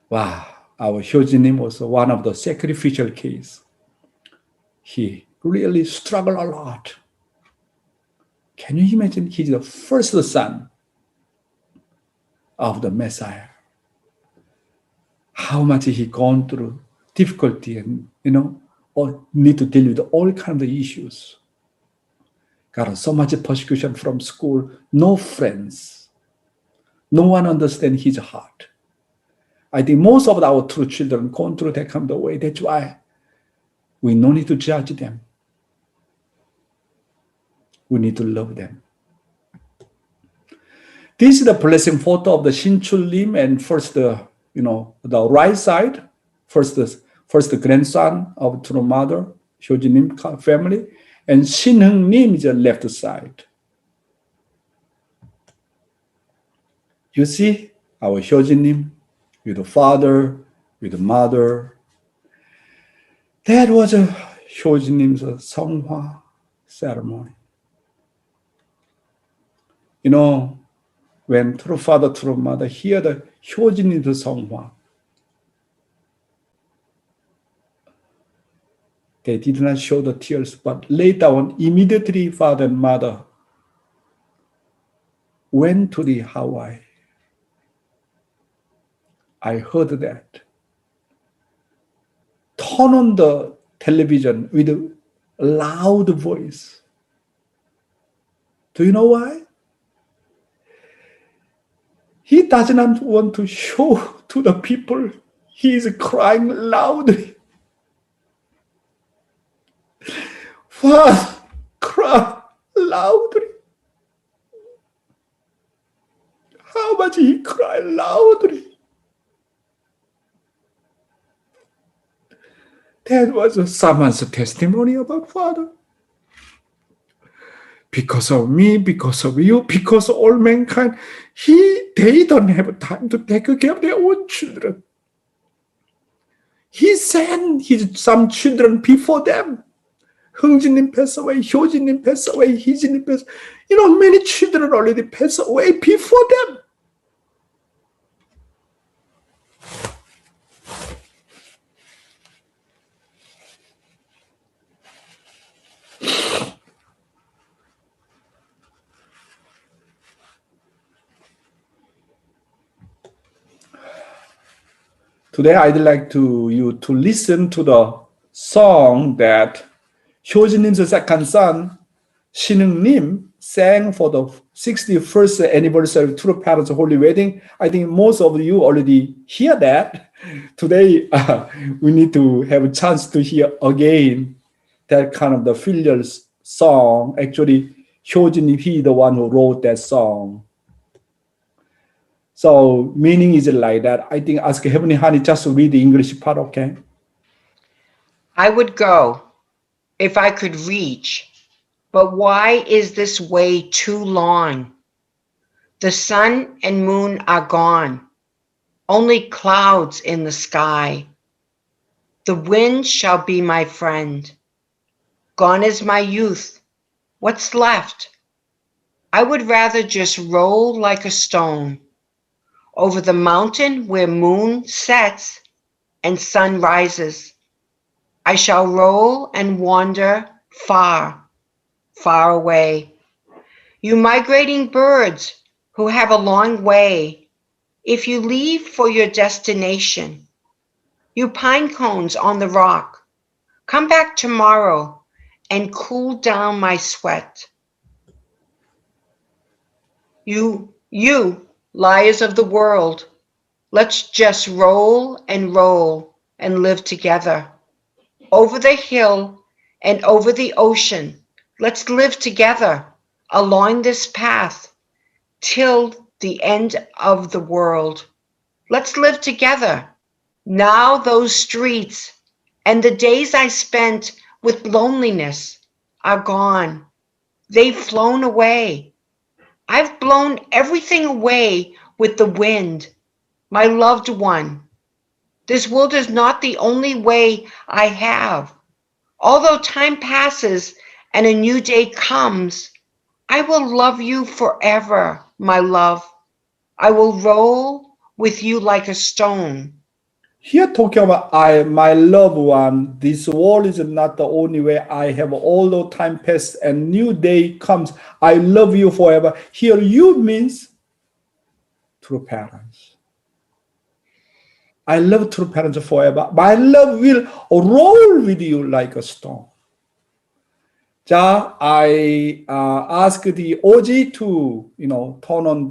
Speaker 5: Wow, our Hyojin-nim was one of the sacrificial case. He really struggled a lot. Can you imagine? He's the first son of the Messiah. How much he gone through difficulty and, or need to deal with all kinds of issues. Got so much persecution from school, no friends. No one understands his heart. I think most of our true children gone through that kind of way. That's why we no need to judge them. We need to love them. This is the blessing photo of the Shinchul-nim, and first the right side, first the grandson of true mother, Hyojin-nim family, and Shin-heung-nim is the left side. You see our Hyojin-nim with the father, with the mother. That was a Hyojin-nim's Seonghwa ceremony. When true father, true mother hear the Hyojin-nim's Seonghwa, they did not show the tears, but later on, immediately father and mother went to the Hawaii. I heard that. Turn on the television with a loud voice. Do you know why? He does not want to show to the people he is crying loudly. Father, cry loudly. How much he cried loudly. That was someone's testimony about Father. Because of me, because of you, because of all mankind, they don't have time to take care of their own children. He sent some children before them. Heung-jin-nim passed away, Hyojin-nim passed away, Hee-jin-nim passed away. Many children already passed away before them. Today, I'd like you to listen to the song that Hyojin-nim's second son, Shin-heung-nim, sang for the 61st anniversary of True Parents Holy Wedding. I think most of you already hear that. Today, we need to have a chance to hear again that kind of the filial song. Actually, Hyojin-nim, he the one who wrote that song. So meaning is like that. I think ask Heavenly Honey just to read the English part, okay?
Speaker 7: I would go if I could reach, but why is this way too long? The sun and moon are gone, only clouds in the sky. The wind shall be my friend. Gone is my youth. What's left? I would rather just roll like a stone over the mountain where moon sets and sun rises. I shall roll and wander far, far away. You migrating birds who have a long way, if you leave for your destination, you pine cones on the rock, come back tomorrow and cool down my sweat. You liars of the world, let's just roll and live together. Over the hill and over the ocean, let's live together along this path till the end of the world. Let's live together. Now those streets and the days I spent with loneliness are gone. They've flown away. I've blown everything away with the wind. My loved one, this world is not the only way I have. Although time passes and a new day comes, I will love you forever, my love. I will roll with you like a stone.
Speaker 5: Here talking about my loved one, this world is not the only way I have. Although time passes and new day comes, I love you forever. Here you means true parents. I love true parents forever. My love will roll with you like a stone. 자, I ask the OG to turn on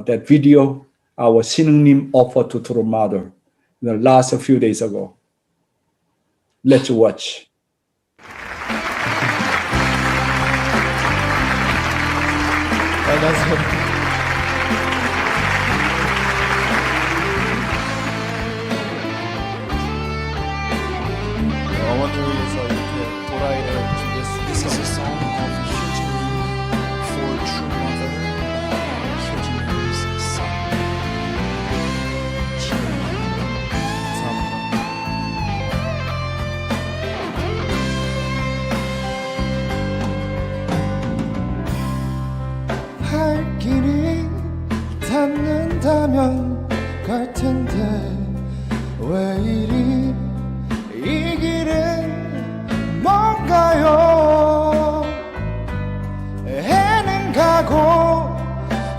Speaker 5: that video our 신흥님 offered to True Mother the last few days ago. Let's watch.
Speaker 8: 어머니를 위해서 이렇게 도라이를 준비했습니다. This is a song of Hyojin for True Mother. Hyojin's son. Cheon. 감사합니다. 할 길이 닿는다면 갈 텐데 왜 이리 이 길은 뭔가요? 해는 가고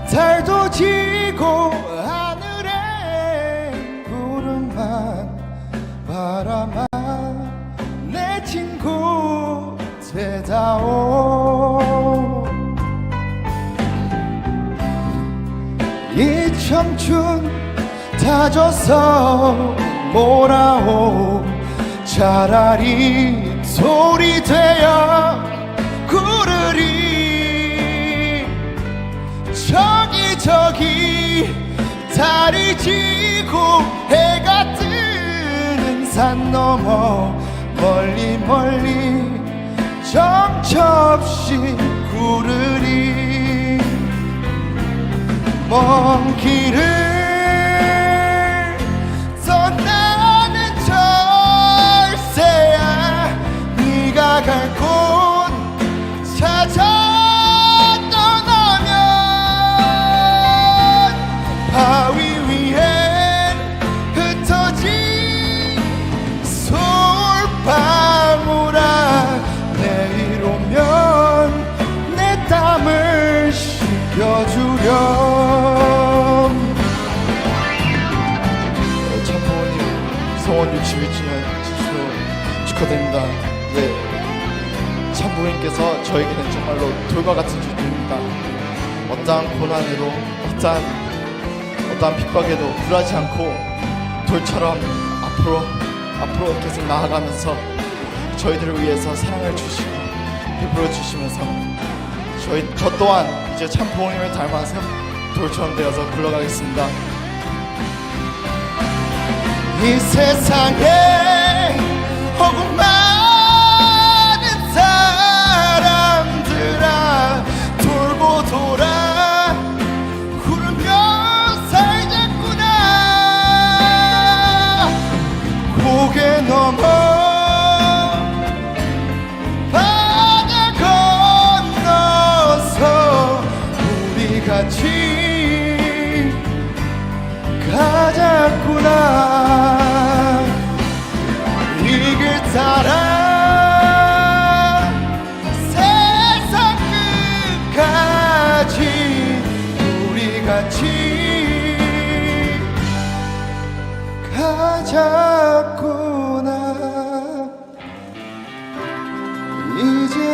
Speaker 8: 달도 지고 하늘에 구름만 바람아 내 친구 되다오. 이 청춘 다 줘서 몰아오. 차라리 돌이 되어 구르리. 저기 달이 지고 해가 뜨는 산 너머 멀리 정처 없이 구르리. 먼 길을 떠나는 절세야. 네가 갈 곳 찾아 떠나면 바위 위엔 흩어진 솔방울아. 내일 오면 내 땀을 씻겨주렴. 참부모님 성원 61주년 축하드립니다. 네, 참부모님께서 저에게는 정말로 돌과 같은 주님입니다. 어떠한 고난에도 어떠한 핍박에도 굴하지 않고 돌처럼 앞으로 계속 나아가면서 저희들을 위해서 사랑을 주시고 베풀어 주시면서 저 또한 이제 참 부모님을 닮아서 돌처럼 되어서 굴러가겠습니다. 이 세상에 허구 많은 사람들아 돌고 돌아 구르며 살자꾸나.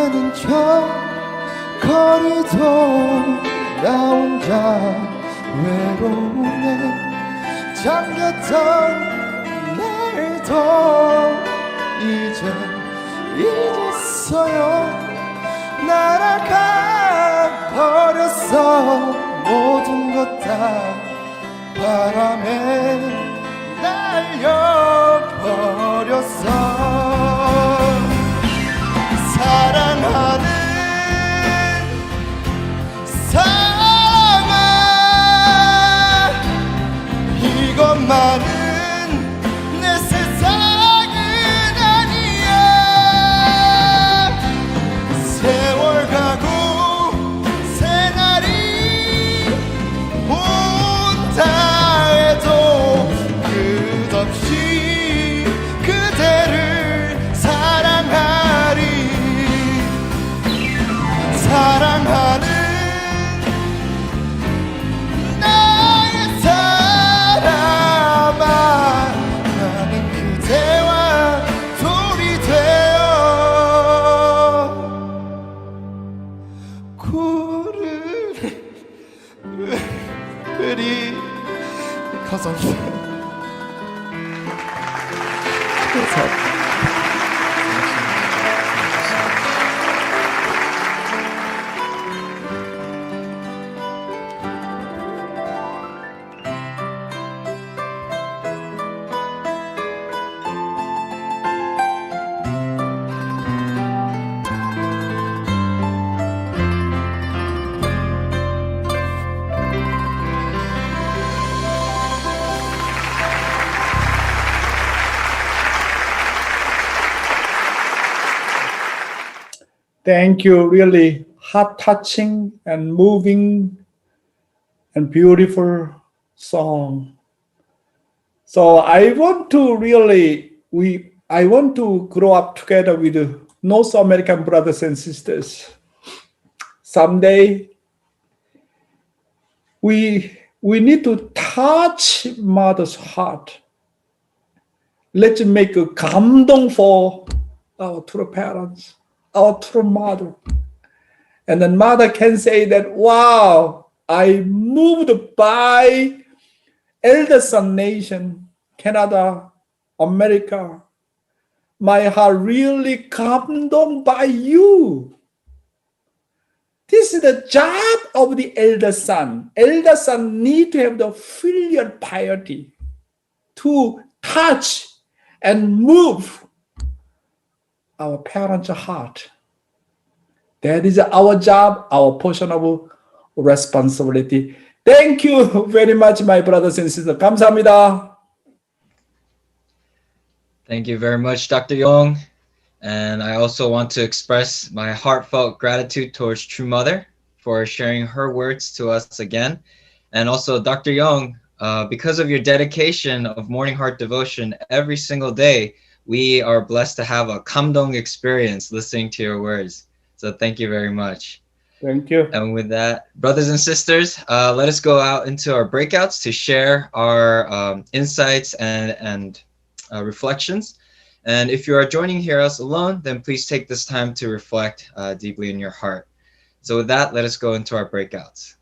Speaker 8: 아는 저 거리도 나 혼자 외로우네 잠겼던 내일도 이제 잊었어요 날아가 버렸어 모든 것 다 바람에 날려버렸어 사랑하는 사람아 이것만은 내 세상은 아니야 세월 가고 새날이 온다 해도 끝없이 그대를 사랑하리 사랑하는 나의 사람아 나는 그대와 둘이 되어 구를 그리 감사합니다.
Speaker 5: Thank you. Really heart-touching and moving and beautiful song. So I want to grow up together with North American brothers and sisters. Someday we need to touch mother's heart. Let's make a 감동 for our true parents. Our true mother. And then mother can say that, wow, I moved by elder son nation, Canada, America. My heart really 감동 by you. This is the job of the elder son. Elder son need to have the filial piety to touch and move our parents' heart. That is our job, our portion of responsibility. Thank you very much, my brothers and sisters. 감사합니다.
Speaker 1: Thank you very much, Dr. Yong. And I also want to express my heartfelt gratitude towards True Mother for sharing her words to us again. And also Dr. Yong, because of your dedication of Morning Heart Devotion every single day, we are blessed to have a 감동 experience listening to your words. So thank you very much.
Speaker 5: Thank you.
Speaker 1: And with that, brothers and sisters, let us go out into our breakouts to share our insights and reflections. And if you are joining here us alone, then please take this time to reflect deeply in your heart. So with that, let us go into our breakouts.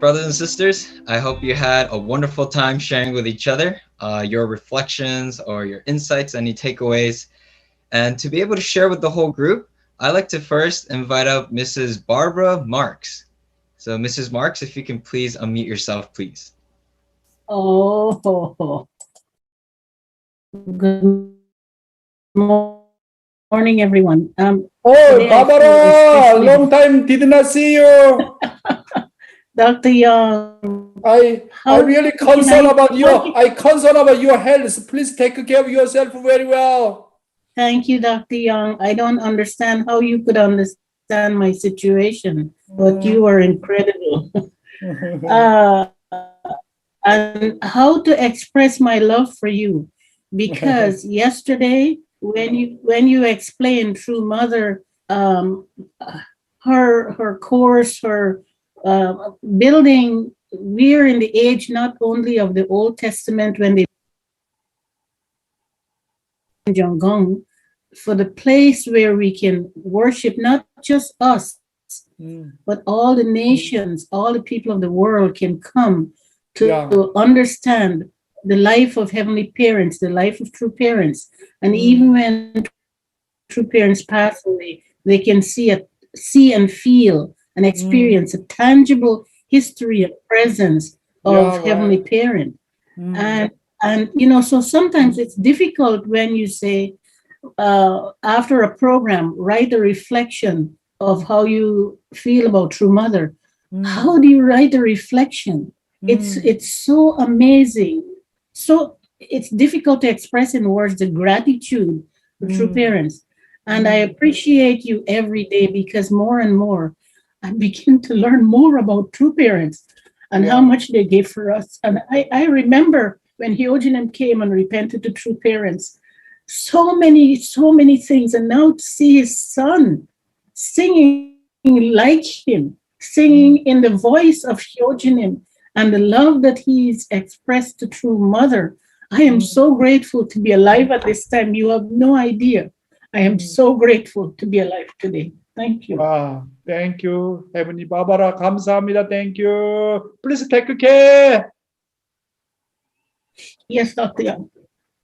Speaker 1: brothers and sisters, I hope you had a wonderful time sharing with each other your reflections or your insights, any takeaways. And to be able to share with the whole group, I'd like to first invite up Mrs. Barbara Marks. So Mrs. Marks, if you can please unmute yourself, please.
Speaker 9: Oh, good morning, everyone.
Speaker 5: Oh,
Speaker 9: Today I feel
Speaker 5: Barbara,
Speaker 9: especially-
Speaker 5: long time did not see you.
Speaker 9: Dr. Young,
Speaker 5: I
Speaker 9: How
Speaker 5: really
Speaker 9: can
Speaker 5: concerned
Speaker 9: I-
Speaker 5: about your health. Please take care of yourself very well.
Speaker 9: thank you, Dr. Young. I don't understand how you could understand my situation, but you are incredible. And how to express my love for you, because yesterday when you explained through mother her course, her building, we're in the age not only of the Old Testament when they Jeong, for the place where we can worship not just us, but all the nations, all the people of the world can come to understand the life of heavenly parents, the life of true parents. And even when true parents pass away, they can see and feel and experience a tangible history and presence of heavenly parent. And you know, so sometimes it's difficult when you say after a program, write a reflection of how you feel about True Mother. How do you write a reflection? It's so amazing. So it's difficult to express in words the gratitude for true parents. And I appreciate you every day, because more and more I begin to learn more about true parents and how much they gave for us. And I remember when Hyojinem came and repented to true parents, so many things. And now to see his son singing like him, singing in the voice of Hyojinem, and the love that he's expressed to true mother. I am so grateful to be alive at this time. You have no idea. I am so grateful to be alive today. Thank you.
Speaker 5: Wow, thank you, Heavenly Barbara. 감사합니다. Thank you. Please take care.
Speaker 9: Yes, Dr. Young.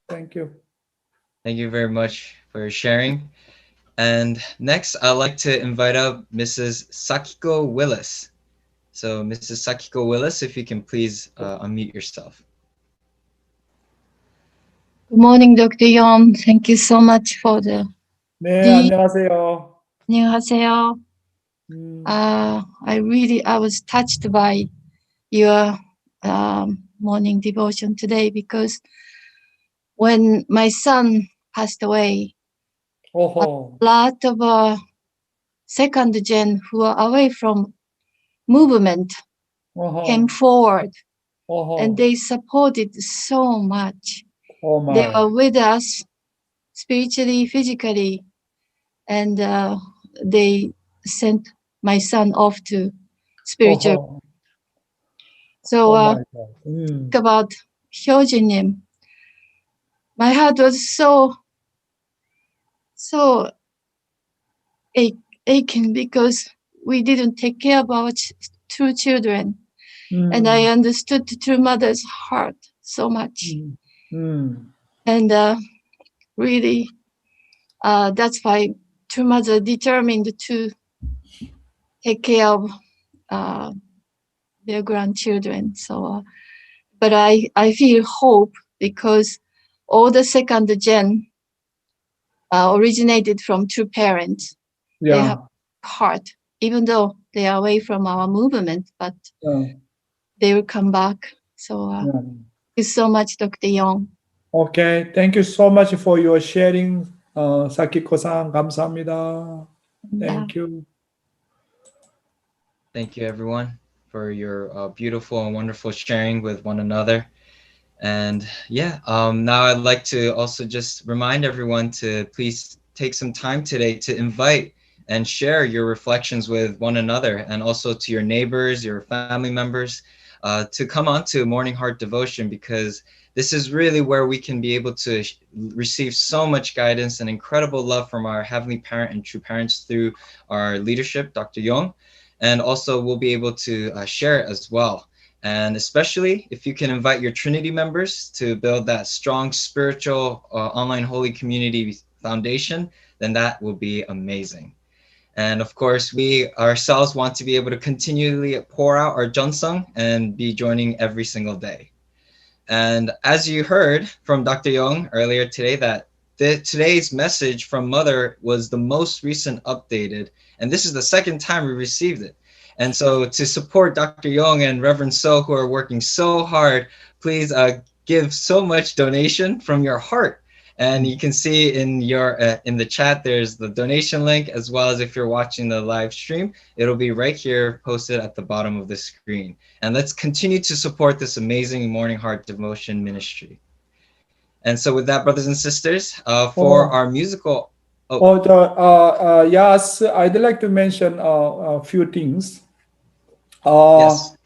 Speaker 5: Thank you.
Speaker 1: Thank you very much for sharing. And next, I'd like to invite up Mrs. Sakiko Willis. So Mrs. Sakiko Willis, if you can please unmute yourself.
Speaker 10: Good morning, Dr. Yong. Thank you so much for the.
Speaker 5: 네, 안녕하세요.
Speaker 10: 안녕하세요. I was touched by your morning devotion today, because when my son passed away, a lot of second gen who are away from movement came forward, and they supported so much. They were with us spiritually, physically, and they sent my son off to spiritual. So think about Hyojinim. My heart was so aching, because we didn't take care of our two children. And I understood the true mother's heart so much. And really, that's why true mother determined to take care of their grandchildren. So, but I feel hope, because all the second gen originated from true parents. They have heart, even though they are away from our movement, but they will come back. So thank you so much, Dr. Yong.
Speaker 5: Okay, thank you so much for your sharing, 사키코상 감사합니다. Thank you.
Speaker 1: Thank you, everyone, for your beautiful and wonderful sharing with one another. And yeah, now I'd like to also just remind everyone to please take some time today to invite and share your reflections with one another, and also to your neighbors, your family members, to come on to Morning Heart Devotion, because this is really where we can be able to receive so much guidance and incredible love from our Heavenly Parent and true parents through our leadership, Dr. Yong. and also we'll be able to share it as well. And especially if you can invite your Trinity members to build that strong spiritual online holy community foundation, then that will be amazing. And of course, we ourselves want to be able to continually pour out our Jeonsung and be joining every single day. And as you heard from Dr. Yong earlier today, that today's message from Mother was the most recent updated, and this is the second time we received it. And so to support Dr. Yong and Reverend So, who are working so hard, please give so much donation from your heart. And you can see in your in the chat, there's the donation link, as well as if you're watching the live stream, it'll be right here posted at the bottom of the screen. And let's continue to support this amazing Morning Heart Devotion ministry. And so with that, brothers and sisters, for our musical...
Speaker 5: Yes, I'd like to mention a few things.
Speaker 1: Yes.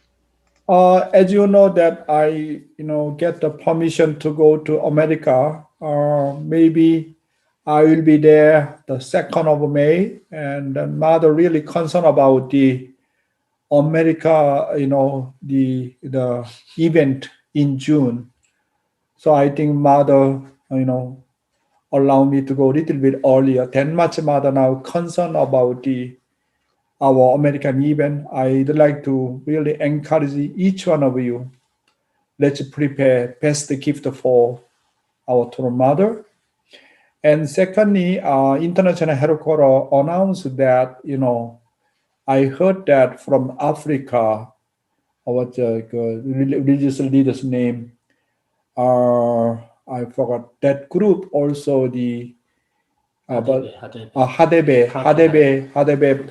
Speaker 5: As you know that I, get the permission to go to America. Maybe I will be there the 2nd of May, and the mother really concerned about the America, the event in June. So I think mother, allow me to go a little bit earlier. Then much mother now concerned about our American event. I'd like to really encourage each one of you. Let's prepare best gift for our true mother. And secondly, International Headquarters announced that, I heard that from Africa, what religious leader's name, I forgot that group also, the Hadebe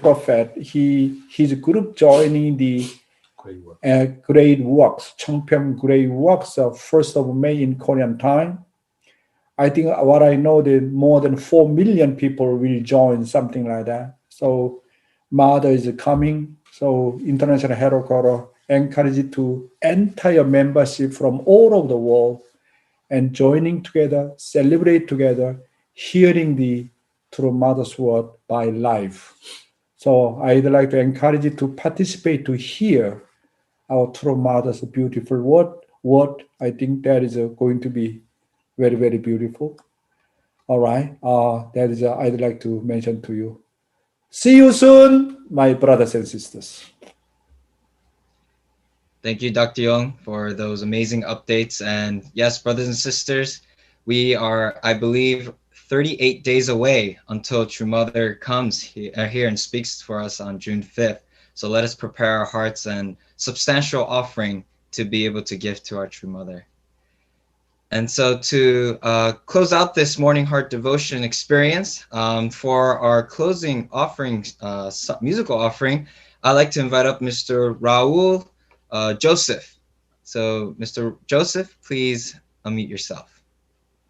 Speaker 5: prophet, his group joining the Great Works, Cheongpyeong Great Works, 1st of May in Korean time. I think what I know that more than 4 million people will join, something like that. So mother is coming. So International Headquarters encourage to entire membership from all over the world and joining together, celebrate together, hearing the true mother's word by life. So I'd like to encourage you to participate, to hear our true mother's beautiful word. I think that is going to be very, very beautiful. All right. That is I'd like to mention to you. See you soon, my brothers and sisters.
Speaker 1: Thank you, Dr. Yong, for those amazing updates. And yes, brothers and sisters, we are, I believe, 38 days away until True Mother comes here and speaks for us on June 5th. So let us prepare our hearts and substantial offering to be able to give to our True Mother. And so to close out this Morning Heart Devotion experience, for our closing offering, musical offering, I'd like to invite up Mr. Raul Joseph. So Mr. Joseph, please unmute yourself.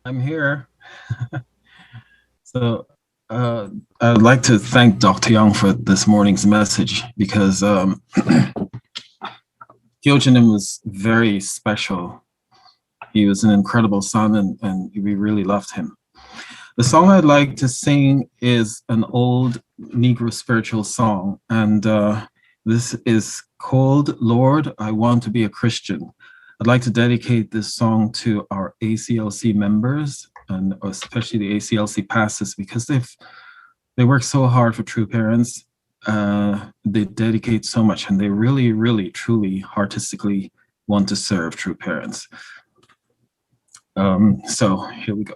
Speaker 11: I'm here. So I'd like to thank Dr. Yong for this morning's message, because Gyojinim was very special. He was an incredible son, and we really loved him. The song I'd like to sing is an old Negro spiritual song, and this is called Lord, I Want to Be a Christian. I'd like to dedicate this song to our ACLC members, and especially the ACLC pastors, because they work so hard for True Parents. They dedicate so much, and they really, really, truly, artistically want to serve True Parents. So here we go.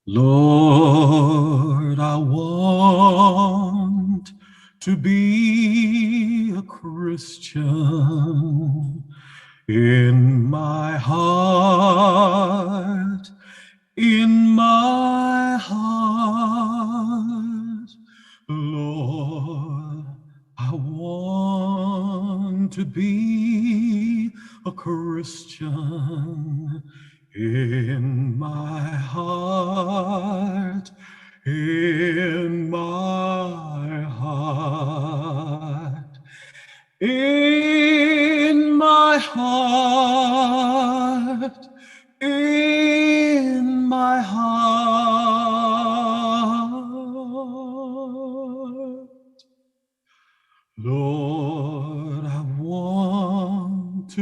Speaker 11: Lord, I want to be a Christian. In my heart, Lord, I want to be a Christian. In my heart, in my heart, in my heart, in my heart.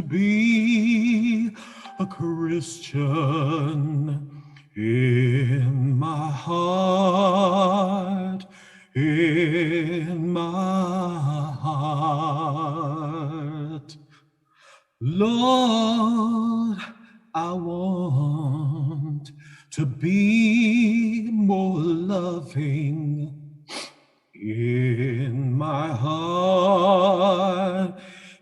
Speaker 11: be a Christian in my heart, in my heart. Lord, I want to be more loving in my heart,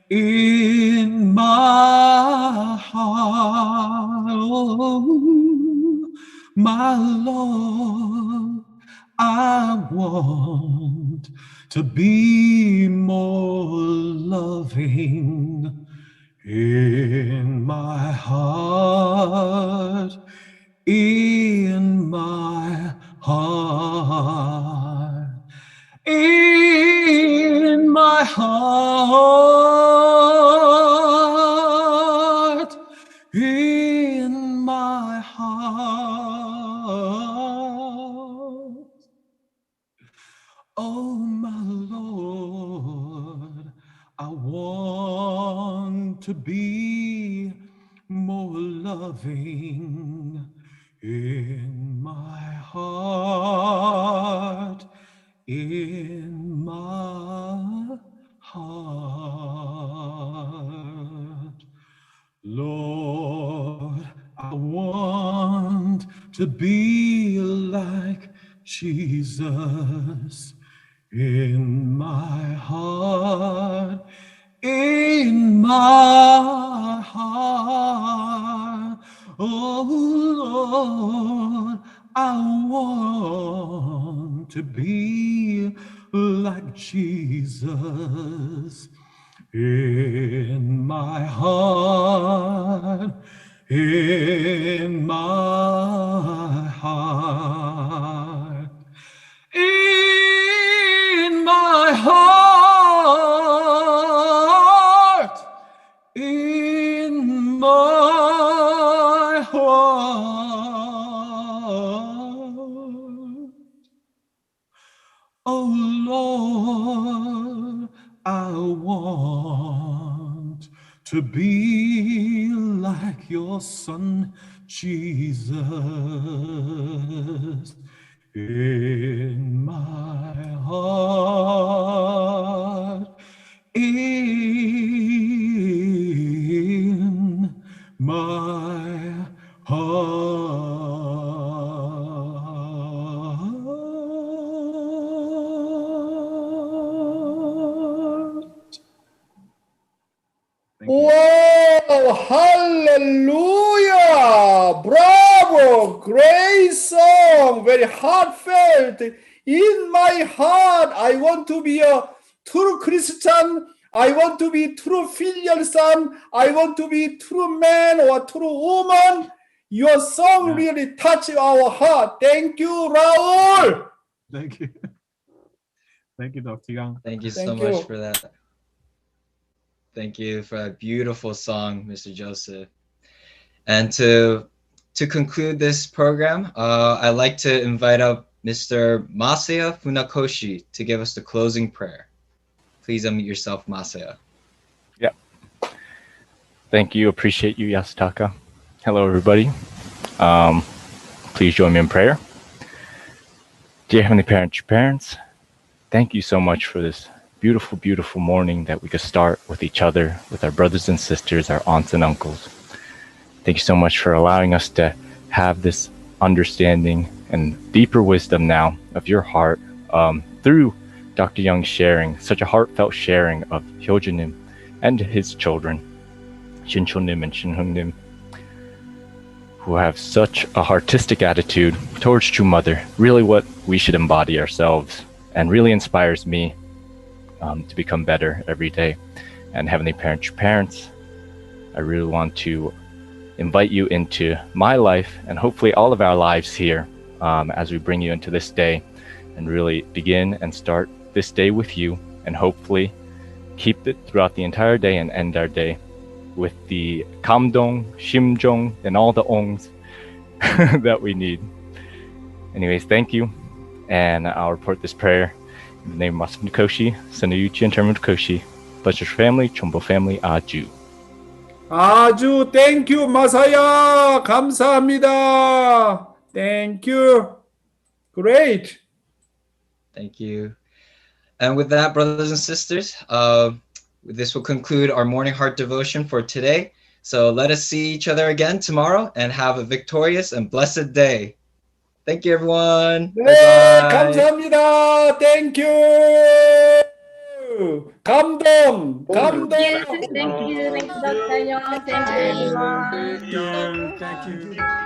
Speaker 11: in my heart. Oh, my Lord, I want to be more loving in my heart, in my heart, in my heart, in my heart. Oh, my Lord, I want to be more loving in my heart, in my heart. Lord, I want to be like Jesus in my heart, in my heart. Oh Lord, I want to be like Jesus in my heart, in my heart, in my heart, in my heart. Oh Lord, I want to be like your Son, Jesus, in my heart, in my heart. Thank you.
Speaker 5: Wow, hallelujah, bravo, great song, very heartfelt. In my heart, I want to be a true Christian. I want to be true filial son. I want to be true man or true woman. Your song really touched our heart. Thank you, Raul.
Speaker 11: Thank you. Thank you, Dr. Young.
Speaker 1: Thank you so
Speaker 5: Thank
Speaker 1: much
Speaker 5: you.
Speaker 1: for that. Thank you for that beautiful song, Mr. Joseph. And to conclude this program, I'd like to invite up Mr. Masaya Funakoshi to give us the closing prayer. Please unmute yourself, Masaya.
Speaker 12: Yeah. Thank you. Appreciate you, Yasutaka. Hello, everybody. Please join me in prayer. Dear Heavenly Parents, thank you so much for this beautiful, beautiful morning that we could start with each other, with our brothers and sisters, our aunts and uncles. Thank you so much for allowing us to have this understanding and deeper wisdom now of your heart through Dr. Young's sharing, such a heartfelt sharing of Hyojunim and his children, Shinchonim and Shinhungnim, who have such a artistic attitude towards True Mother, really what we should embody ourselves, and really inspires me to become better every day. And Heavenly Parents, I really want to invite you into my life and hopefully all of our lives here as we bring you into this day and really begin and start this day with you, and hopefully keep it throughout the entire day and end our day with the kamdong, shimjong, and all the ongs that we need. Anyways, thank you, and I'll report this prayer in the name of Masafunakoshi, Sanayuchi, and Termunakoshi, bless your family, Chombo family, Aju.
Speaker 5: 아주 땡큐 마사야 감사합니다. Thank you. Great.
Speaker 1: Thank you. And with that, brothers and sisters, this will conclude our morning heart devotion for today. So let us see each other again tomorrow and have a victorious and blessed day. Thank you, everyone.
Speaker 5: 네,
Speaker 1: Bye-bye.
Speaker 5: 감사합니다. Thank you. 감동.
Speaker 9: Thank you, Dr. Young. Thank you, everyone.
Speaker 5: Thank you.